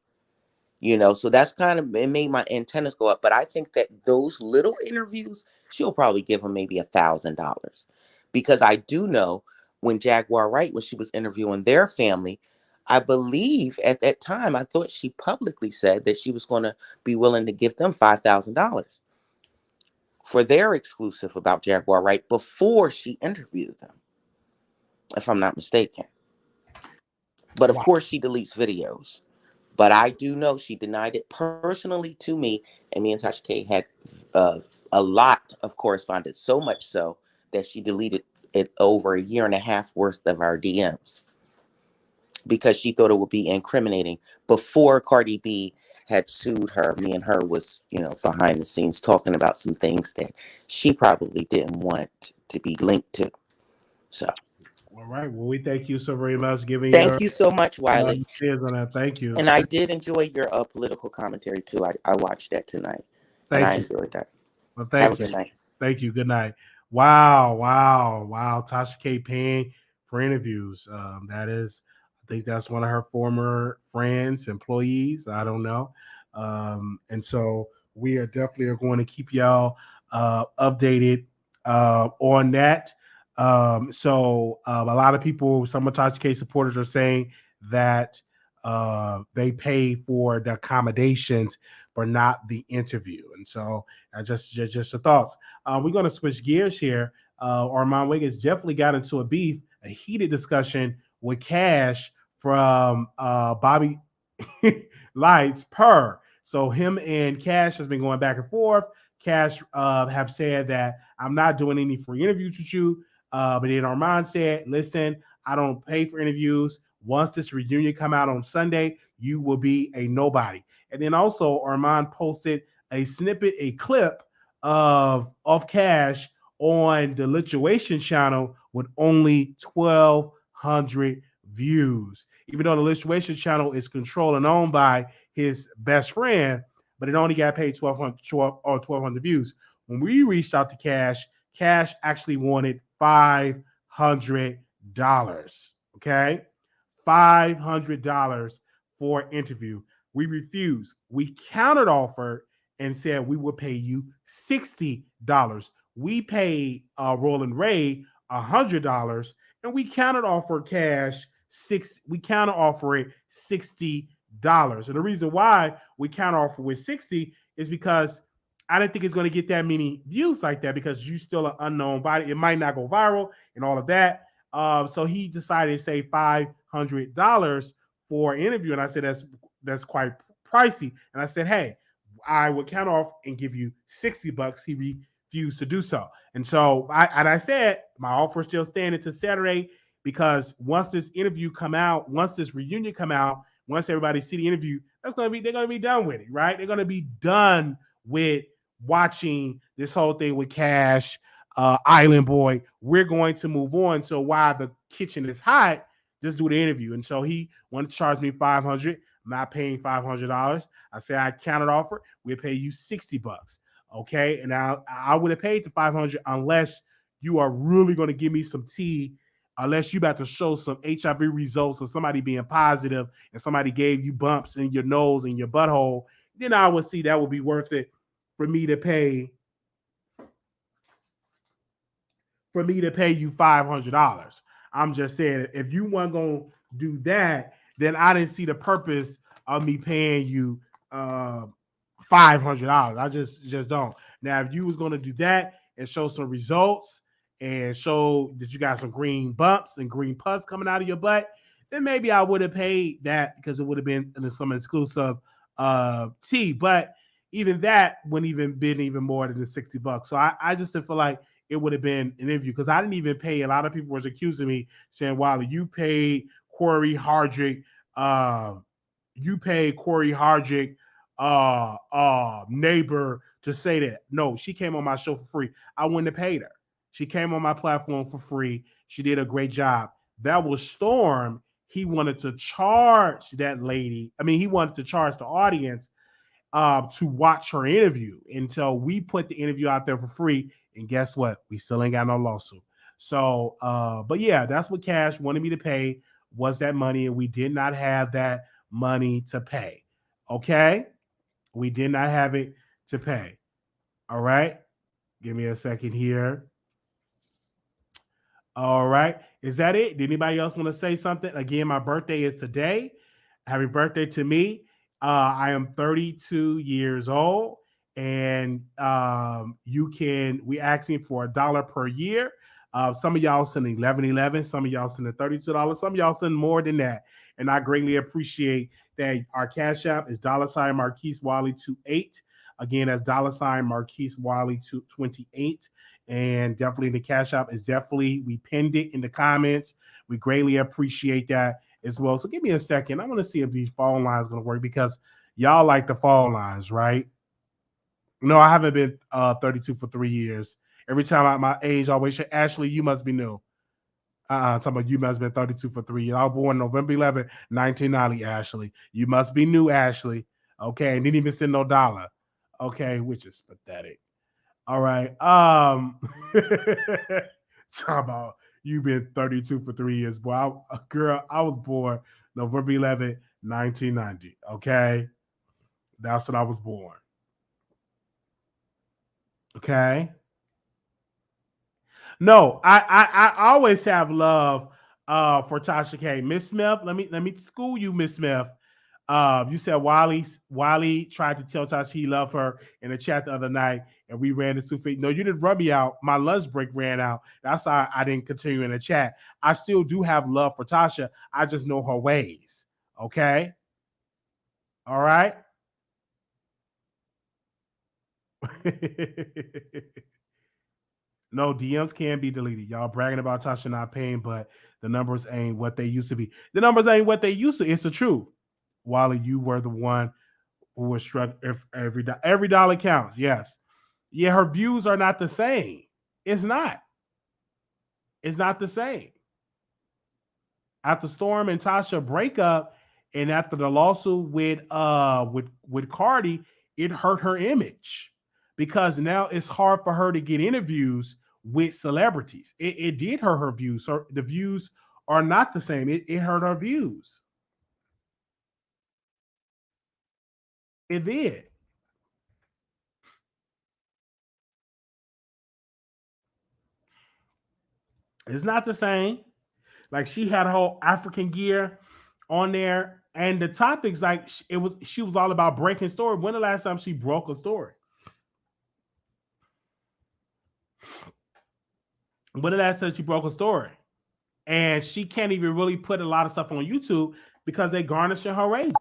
So that's kind of, it made my antennas go up. But I think that those little interviews, she'll probably give him maybe $1,000. Because I do know when Jaguar Wright, when she was interviewing their family, I believe at that time, I thought she publicly said that she was going to be willing to give them $5,000 for their exclusive about Jaguar Wright before she interviewed them, if I'm not mistaken. But of course, she deletes videos. But I do know she denied it personally to me, and me and Tasha K had a lot of correspondence, so much so that she deleted it over a year and a half worth of our DMs because she thought it would be incriminating. Before Cardi B had sued her, me and her was, behind the scenes talking about some things that she probably didn't want to be linked to. So. All right. Well, we thank you so very much. Thank you so much, Wiley. On that. Thank you. And I did enjoy your political commentary too. I watched that tonight. I enjoyed that. Well, thank you. Good night. Thank you. Good night. Wow. Tasha K paying for interviews. I think that's one of her former friends, employees. I don't know. And so we are definitely going to keep y'all updated on that. So a lot of people, some of Tasha K supporters are saying that they pay for the accommodations, but not the interview. And so just the thoughts. We're going to switch gears here. Armon Wiggins definitely got into a heated discussion with Cash from Bobby Lights Per. So him and Cash has been going back and forth. Cash have said that I'm not doing any free interviews with you. But then Armon said, listen, I don't pay for interviews. Once this reunion come out on Sunday, you will be a nobody. And then also Armon posted a clip of Cash on the Lituation channel with only 1,200 views. Even though the Lituation channel is controlled and owned by his best friend, but it only got paid 1,200 views. When we reached out to Cash actually wanted $500. Okay, $500 for an interview. We refused. We countered offered and said we would pay you $60. We paid Roland Ray $100, and we countered offer Cash we counter offer it $60. And the reason why we counter offer with 60 is because I didn't think it's going to get that many views like that because you're still an unknown body. It might not go viral and all of that. So he decided to say $500 for an interview. And I said, that's quite pricey. And I said, hey, I would count off and give you $60. He refused to do so. And so I said, my offer is still standing to Saturday because once this interview come out, once this reunion come out, once everybody see the interview, they're going to be done with it, right? They're going to be done with watching this whole thing with Cash, Island Boy. We're going to move on. So while the kitchen is hot, just do the interview. And so he wanted to charge me $500. I'm not paying $500. I say I counted offer. We'll pay you $60. Okay, and I would have paid the 500 unless you are really going to give me some tea. Unless you about to show some HIV results of somebody being positive and somebody gave you bumps in your nose and your butthole, then I would see that would be worth it for me to pay you $500. I'm just saying, if you weren't gonna do that, then I didn't see the purpose of me paying you $500. I just don't. Now, if you was gonna do that and show some results and show that you got some green bumps and green pus coming out of your butt, then maybe I would have paid that because it would have been some exclusive tea. But even that wouldn't even been even more than the $60. So I just feel like it would have been an interview because I didn't even pay. A lot of people was accusing me saying, "Wiley, you paid Corey Hardrick, neighbor to say that." No, she came on my show for free. I wouldn't have paid her. She came on my platform for free. She did a great job. That was Storm. He wanted to charge that lady. I mean, he wanted to charge the audience to watch her interview until we put the interview out there for free. And guess what? We still ain't got no lawsuit. So, but yeah, that's what Cash wanted me to pay was that money, and we did not have that money to pay. Okay, we did not have it to pay. All right, give me a second here. All right, is that it? Did anybody else want to say something? Again, my birthday is today. Happy birthday to me. I am 32 years old, and we asking for $1 per year. Some of y'all send 1111, some of y'all send $32, some of y'all send more than that. And I greatly appreciate that. Our cash app is $ Marquise Wiley 28. Again, that's $ Marquise Wiley 28. And definitely the cash app is definitely, we pinned it in the comments. We greatly appreciate that as well. So give me a second. I want to see if these phone lines are going to work because y'all like the phone lines, right? No, I haven't been 32 for 3 years. Every time my age, I always say, Ashley, you must be new. Talking about you must have been 32 for 3 years. I was born November 11, 1990, Ashley. You must be new, Ashley. Okay, and didn't even send no dollar. Okay, which is pathetic. All right. Talk about you been 32 for 3 years, boy. Girl, I was born November 11, 1990. Okay. That's when I was born. Okay. No, I always have love for Tasha K. Miss Smith, let me school you, Miss Smith. You said Wiley tried to tell Tasha he loved her in the chat the other night, and we ran into feet. No, you didn't rub me out. My lunch break ran out. That's why I didn't continue in the chat. I still do have love for Tasha. I just know her ways. Okay. All right. No, DMs can be deleted. Y'all bragging about Tasha not paying, but the numbers ain't what they used to be. The numbers ain't what they used to. It's the truth. Wally, you were the one who was struck. Every dollar counts. Yes. Yeah, her views are not the same. It's not. It's not the same. After Storm and Tasha breakup, and after the lawsuit with Cardi, it hurt her image because now it's hard for her to get interviews with celebrities. It did hurt her views. So the views are not the same. It hurt her views. It did. It's not the same. Like she had her whole African gear on there, and the topics like she was all about breaking story. When the last time she broke a story? When the last time she broke a story? And she can't even really put a lot of stuff on YouTube because they garnishing her ratings.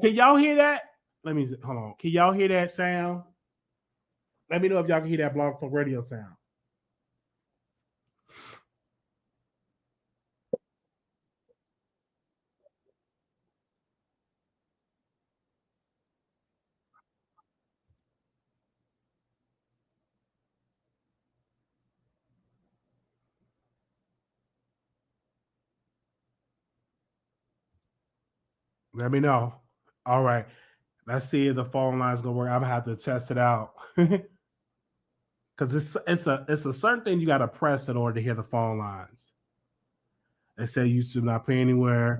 Can y'all hear that? Let me hold on. Can y'all hear that sound? Let me know if y'all can hear that Blog Talk Radio sound. Let me know. All right. Let's see if the phone line's gonna work. I'm gonna have to test it out. Because it's a certain thing you gotta press in order to hear the phone lines. They say YouTube not pay anywhere.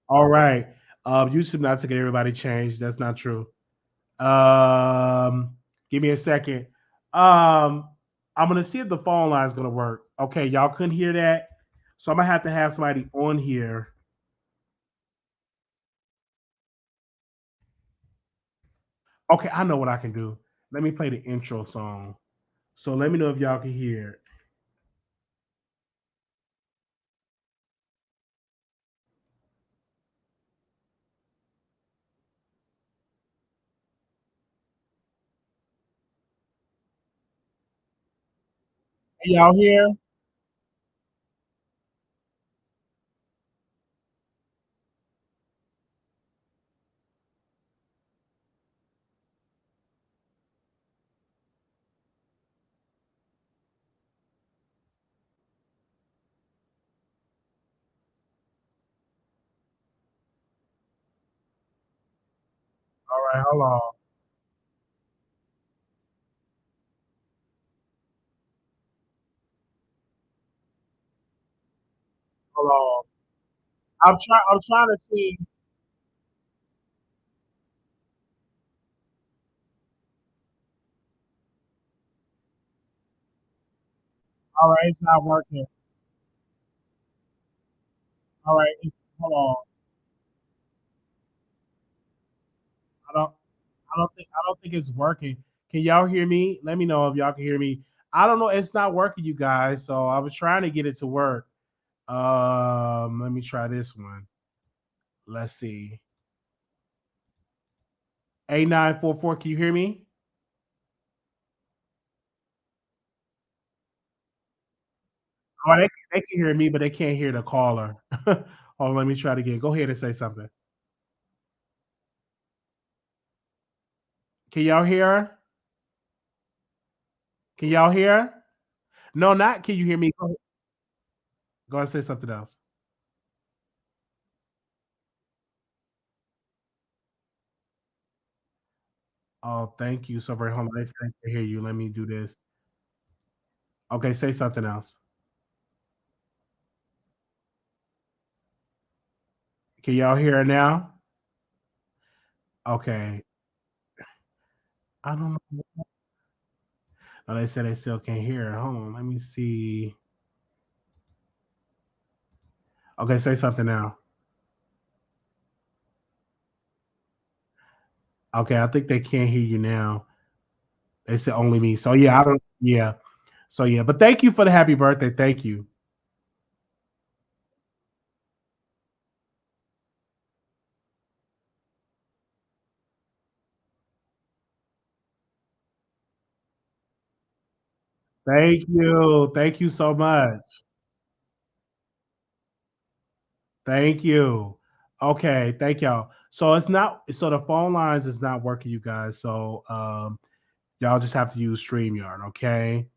All right. YouTube not to get everybody changed. That's not true. Give me a second. I'm gonna see if the phone line is gonna work. Okay, y'all couldn't hear that, so I'm gonna have somebody on here. Okay, I know what I can do. Let me play the intro song. So let me know if y'all can hear it. Hey, y'all here? All right, hold on. Hold on. I'm trying to see. All right, it's not working. All right, hold on. I don't. I don't think it's working. Can y'all hear me? Let me know if y'all can hear me. I don't know. It's not working, you guys. So I was trying to get it to work. Let me try this one. Let's see. 8944. Can you hear me? Oh, they can hear me, but they can't hear the caller. Hold on, let me try it again. Go ahead and say something. Can y'all hear? Can y'all hear? No, not can you hear me? Go ahead and say something else. Oh, thank you so very much. They say they can hear you. Let me do this. Okay, say something else. Can y'all hear it now? Okay. I don't know. Oh, they said they still can't hear it. Hold on. Let me see. Okay, say something now. Okay, I think they can't hear you now. They said only me. So yeah, I don't. Yeah. So yeah, but thank you for the happy birthday. Thank you. Thank you. Thank you so much. Thank you. Okay, thank y'all. So it's not so the phone lines is not working, you guys. So y'all just have to use StreamYard, okay?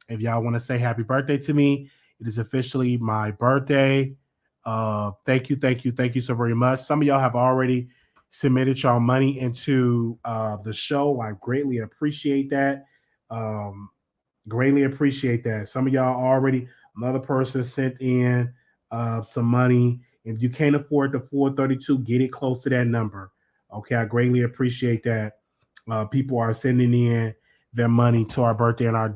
If y'all want to say happy birthday to me, it is officially my birthday. Thank you, thank you, thank you so very much. Some of y'all have already submitted y'all money into the show. I greatly appreciate that. Um, Greatly appreciate that. Some of y'all already, another person sent in some money. If you can't afford the 432, get it close to that number. Okay, I greatly appreciate that. People are sending in their money to our birthday, and our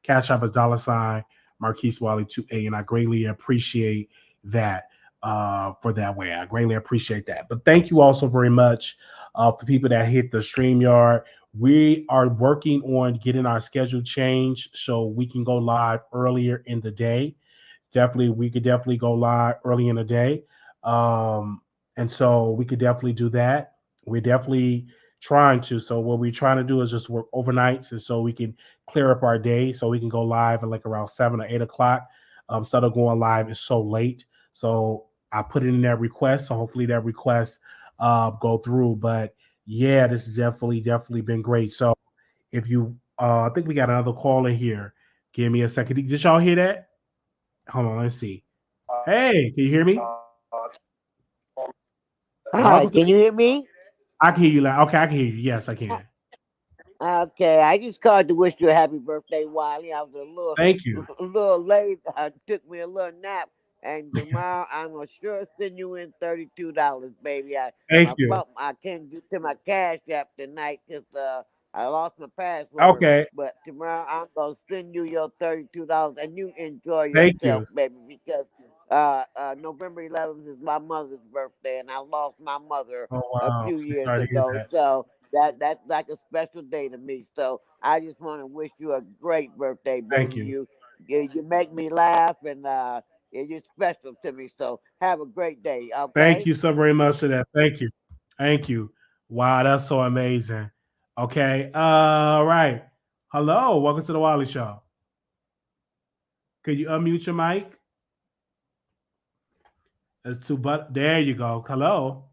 cash app is $ Marquise Wiley 2A, and I greatly appreciate that for that way. I greatly appreciate that. But thank you also very much for people that hit the StreamYard. We are working on getting our schedule changed so we can go live earlier in the day. Definitely, we could definitely go live early in the day. And so we could definitely do that. We're definitely trying to. So what we're trying to do is just work overnights, and so we can clear up our day, so we can go live at like around 7 or 8 o'clock. Instead of going live, it's so late. So I put it in that request. So hopefully that request go through. But Yeah, this has definitely been great. So if you I think we got another call in here. Give me a second. Did y'all hear that? Hold on, let's see. Hey, can you hear me? Hi, Welcome to can you hear me? I can hear you loud. Okay, I can hear you. Yes, I can. Okay, I just called to wish you a happy birthday, Wiley. I was a little, Thank you. a little late. I took me a little nap, and tomorrow I'm gonna sure send you in $32, baby. Thank you. I can't get to my cash app tonight because I lost my password. Okay. But tomorrow I'm gonna send you your $32, and you enjoy Thank yourself, you. baby, because November 11th is my mother's birthday, and I lost my mother Oh a wow. few So years sorry to hear ago. that. So that's like a special day to me. So I just want to wish you a great birthday, Thank baby. you. You make me laugh, and you're special to me. So have a great day. Thank Okay. you so very much for that. Thank you. Thank you. Wow, that's so amazing. Okay. Right. Hello. Welcome to the Wiley Show. Could you unmute your mic? It's too but there you go. Hello.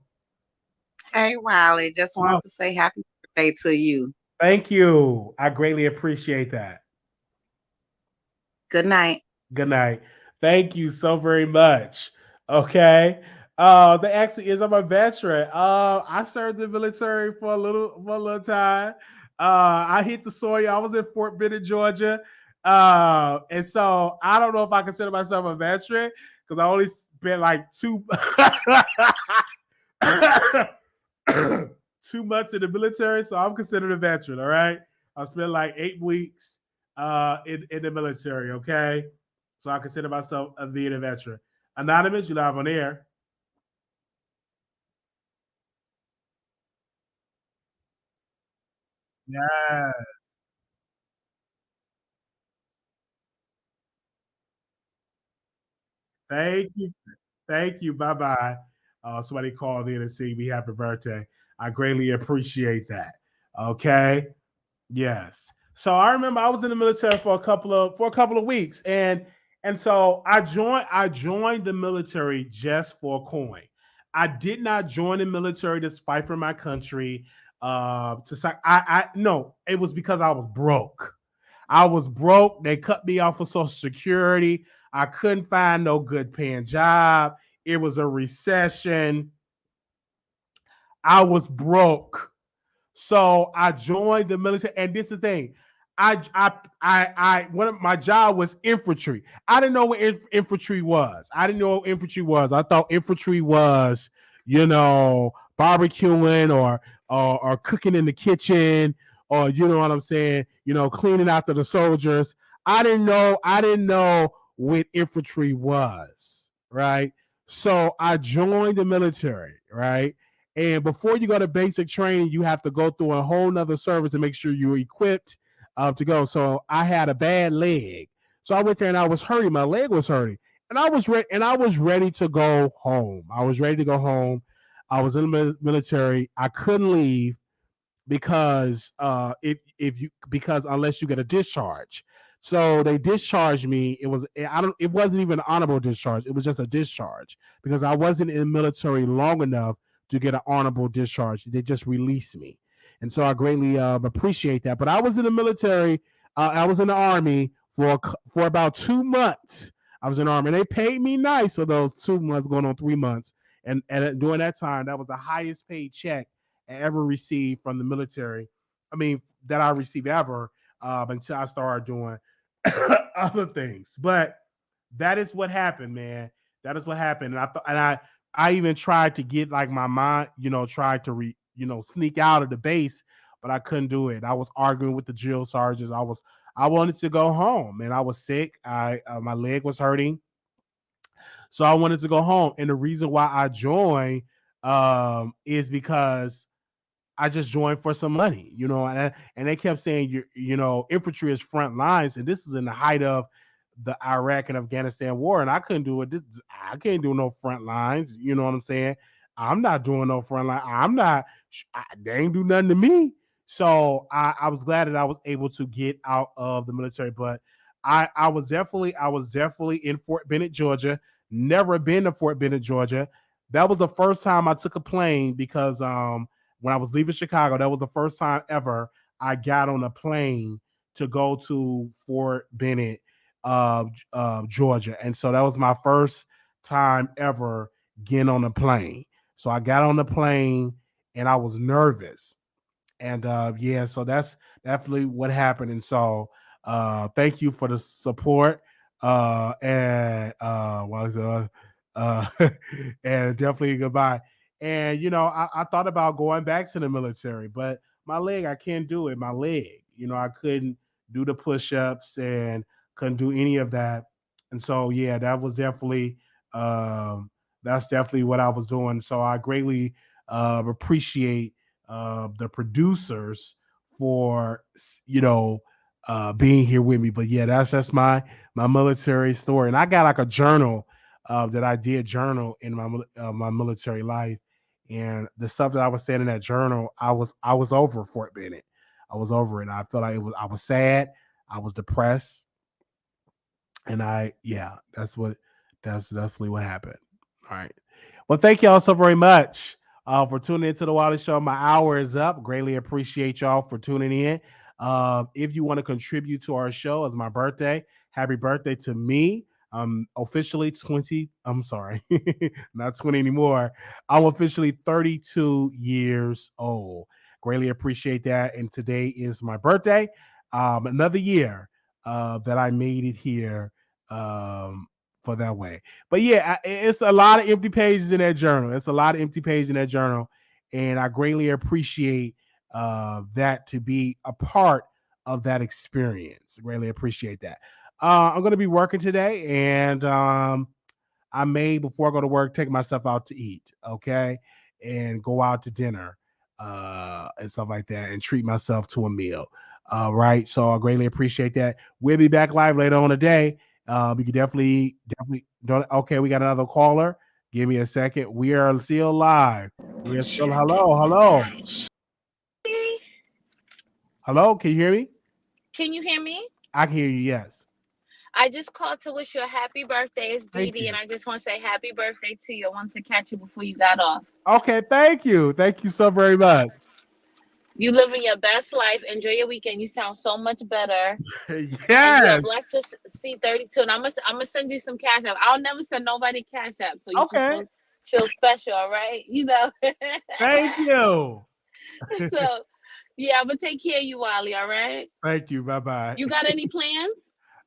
Hey, Wiley, just Oh, wanted to say happy birthday to you. thank you. I greatly appreciate that. Good night. Good night. Thank you so very much. Okay. The actually is I'm a veteran. I served in the military for a little time. I hit the soil. I was in Fort Benning, Georgia. And so I don't know if I consider myself a veteran because I only spent like two 2 months in the military, so I'm considered a veteran. All right, I spent like 8 weeks in the military. Okay, so I consider myself a being a veteran. Anonymous, you live on air. Yeah, thank you, thank you. Bye bye. Somebody called in and sing me happy birthday. I greatly appreciate that. Okay. Yes. So I remember I was in the military for a couple of weeks, and so I joined the military just for a coin. I did not join the military to fight for my country. I no, it was because I was broke. I was broke. They cut me off of Social Security. I couldn't find no good paying job. It was a recession. I was broke. So I joined the military, and this is the thing. One of my job was infantry. I didn't know what infantry was. I didn't know what infantry was. I thought infantry was, barbecuing or cooking in the kitchen, or you know what I'm saying, cleaning after the soldiers. I didn't know what infantry was, right? So I joined the military, right? And before you go to basic training, you have to go through a whole nother service to make sure you're equipped to go. So I had a bad leg. So I went there and I was hurting. My leg was hurting. And I was ready to go home. I was ready to go home. I was in the military. I couldn't leave because if you because unless you get a discharge. So they discharged me. It wasn't even an honorable discharge. It was just a discharge because I wasn't in the military long enough to get an honorable discharge. They just released me. And so I greatly appreciate that. But I was in the military. I was in the army for about 2 months. I was in the army. And they paid me nice for those 2 months, going on 3 months. And during that time, that was the highest paid check I ever received from the military. I mean, that I received ever until I started doing other things. But that is what happened, man. That is what happened. And I even tried to get like my mind, tried to sneak out of the base, but I couldn't do it. I was arguing with the drill sergeants. I wanted to go home, and I was sick. My leg was hurting, so I wanted to go home. And the reason why I joined is because I just joined for some money, and they kept saying infantry is front lines, and this is in the height of the Iraq and Afghanistan war, and I couldn't do it. I can't do no front lines. You know what I'm saying? I'm not doing no front line. I'm not. They ain't do nothing to me. So I was glad that I was able to get out of the military, but I was definitely in Fort Bennett, Georgia. Never been to Fort Bennett, Georgia. That was the first time I took a plane because when I was leaving Chicago, that was the first time ever I got on a plane to go to Fort Bennett, Georgia. And so that was my first time ever getting on a plane. So I got on the plane and I was nervous. And yeah, so that's definitely what happened. And so thank you for the support. And and definitely goodbye. And I thought about going back to the military, but my leg, I can't do it. My leg, I couldn't do the push-ups and couldn't do any of that. And so yeah, that's definitely what I was doing. So I greatly appreciate the producers for being here with me. But yeah, that's my military story, and I got like a journal that I did journal in my military life, and the stuff that I was saying in that journal, I was over Fort Bennett. I was over it. I felt like I was sad. I was depressed, and that's definitely what happened. All right. Well, thank y'all so very much for tuning into the Wiley Show. My hour is up. Greatly appreciate y'all for tuning in. If you want to contribute to our show, it's my birthday. Happy birthday to me. I'm officially 20. I'm sorry, not 20 anymore. I'm officially 32 years old. Greatly appreciate that. And today is my birthday. Another year that I made it here for that way. But yeah, it's a lot of empty pages in that journal. It's a lot of empty pages in that journal. And I greatly appreciate that to be a part of that experience. Greatly appreciate that. I'm going to be working today, and I may, before I go to work, take myself out to eat, okay, and go out to dinner and stuff like that, and treat myself to a meal. Right. So I greatly appreciate that. We'll be back live later on today. We can definitely don't. Okay, we got another caller. Give me a second. We are still live. We are still hello. Hello, can you hear me? Can you hear me? I can hear you, yes. I just called to wish you a happy birthday. It's Thank Dee Dee, you. and I just want to say happy birthday to you. I wanted to catch you before you got off. Okay, thank you. Thank you so very much. You living your best life. Enjoy your weekend. You sound so much better. And Yes. you're blessed to see 32. And I'm gonna send you some cash app. I'll never send nobody cash app, so you Okay. just feel special, all right? Thank you. So yeah, I'm gonna take care of you, Wiley, all right? Thank you. Bye-bye. You got any plans?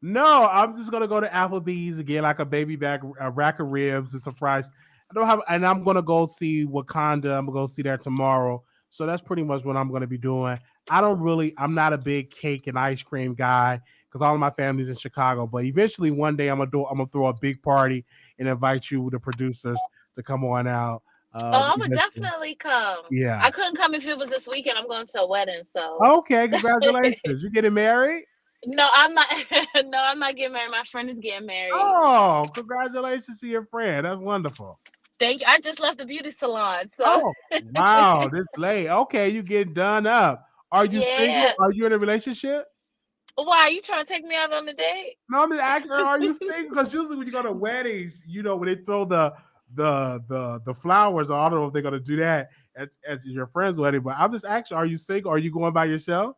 No, I'm just gonna go to Applebee's and get like a a rack of ribs and some fries. And I'm gonna go see Wakanda. I'm gonna go see that tomorrow. So that's pretty much what I'm gonna be doing. I'm not a big cake and ice cream guy because all of my family's in Chicago. But eventually one day I'm gonna throw a big party and invite you, the producers, to come on out. I would definitely come. Yeah. I couldn't come if it was this weekend. I'm going to a wedding, so. Okay, congratulations. You getting married? No, I'm not. No, I'm not getting married. My friend is getting married. Oh, congratulations to your friend. That's wonderful. Thank you. I just left the beauty salon. So. Oh, wow, this late. Okay, you getting done up. Are you single? Are you in a relationship? Why are you trying to take me out on a date? No, I'm just asking her, are you single? Because usually when you go to weddings, when they throw the flowers, I don't know if they're gonna do that at your friend's wedding. But I'm just asking, are you single? Are you going by yourself?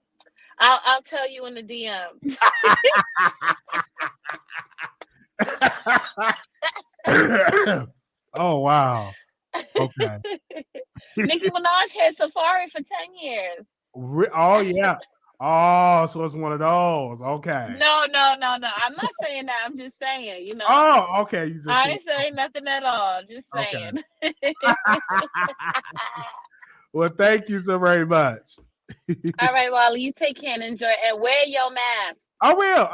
I'll tell you in the DM. Oh wow. Okay. Nicki Minaj had Safari for 10 years. Oh yeah. Oh, so it's one of those. Okay. No. I'm not saying that. I'm just saying, Oh, okay. I ain't saying nothing at all. Just saying. Okay. Well, thank you so very much. All right, Wally, you take care and enjoy, and wear your mask. I will.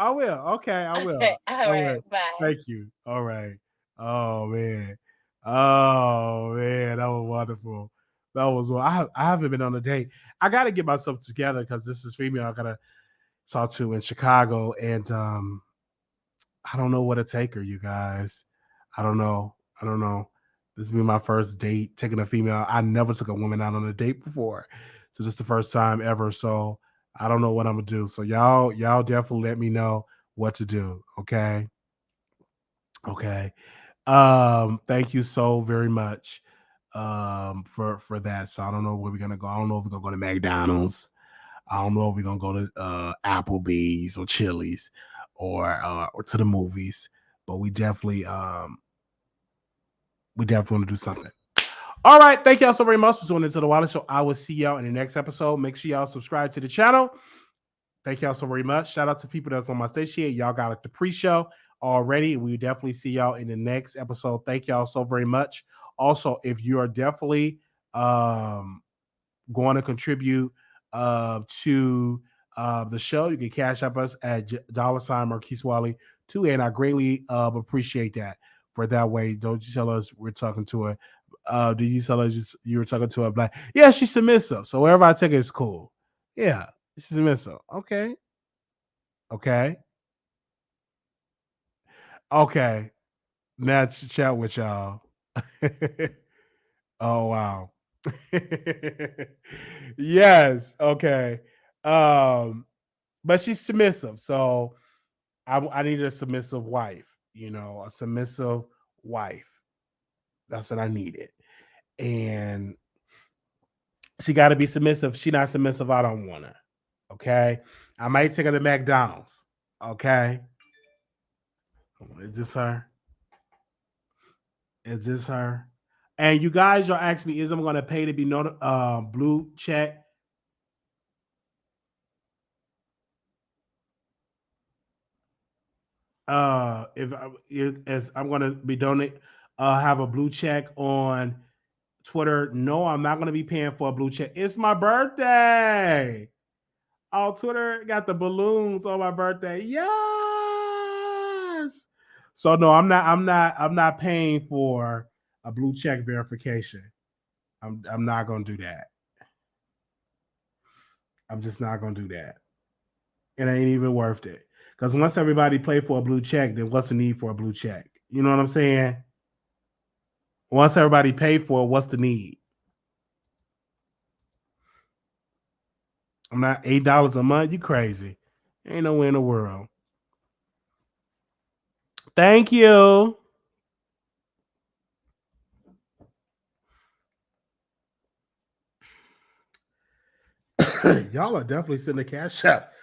Okay, I will. All right, bye. Thank you. All right. Oh man, that was wonderful. That was I haven't been on a date. I got to get myself together because this is female I gotta talk to in Chicago, and I don't know what to take her. You guys, I don't know. This will be my first date taking a female. I never took a woman out on a date before. So this is the first time ever. So I don't know what I'm gonna do. So y'all definitely let me know what to do. Okay. Okay. Thank you so very much. for that. So I don't know where we're gonna go. I don't know if we're gonna go to McDonald's. I don't know if we're gonna go to Applebee's or Chili's or to the movies, but we definitely want to do something. All right, thank y'all so very much for tuning into the Wiley Show. I will see y'all in the next episode. Make sure y'all subscribe to the channel. Thank y'all so very much. Shout out to people that's on my station here. Y'all got the pre-show already. We definitely see y'all in the next episode. Thank y'all so very much. Also, if you are definitely going to contribute to the show, you can cash up us at $ Marquise Wiley 2, and I greatly appreciate that. For that way, don't you tell us we're talking to her. Did you tell us you were talking to a black? Yeah, she's submissive. So wherever I take her, it's cool. Yeah, she's submissive. Okay. Now to chat with y'all. Oh wow. Yes. Okay. But she's submissive, so I need a submissive wife. A submissive wife. That's what I needed, and she got to be submissive. She not submissive, I don't want her. Okay, I might take her to McDonald's. Okay, is this her? Is this her? And you guys, y'all ask me, is I'm going to pay to be blue check? If I'm going to be have a blue check on Twitter. No, I'm not going to be paying for a blue check. It's my birthday. Oh, Twitter got the balloons on my birthday. Yes. So no, I'm not paying for a blue check verification. I'm not gonna do that. I'm just not gonna do that. It ain't even worth it. Because once everybody play for a blue check, then what's the need for a blue check? You know what I'm saying? Once everybody pay for it, what's the need? I'm not $8 a month. You crazy. Ain't no way in the world. Thank you. Y'all are definitely sending the cash app.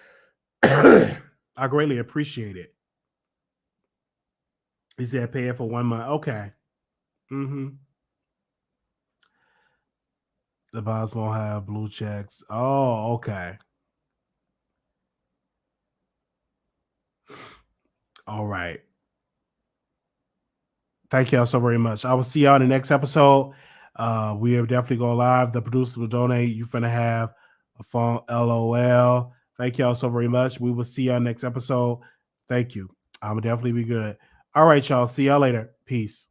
I greatly appreciate it. He said pay it for 1 month. Okay. Mm-hmm. The boss won't have blue checks. Oh, okay. All right. Thank y'all so very much. I will see y'all in the next episode. We have definitely go live. The producer will donate. You finna have a phone. LOL. Thank y'all so very much. We will see y'all next episode. Thank you. I'm definitely be good. All right, y'all. See y'all later. Peace.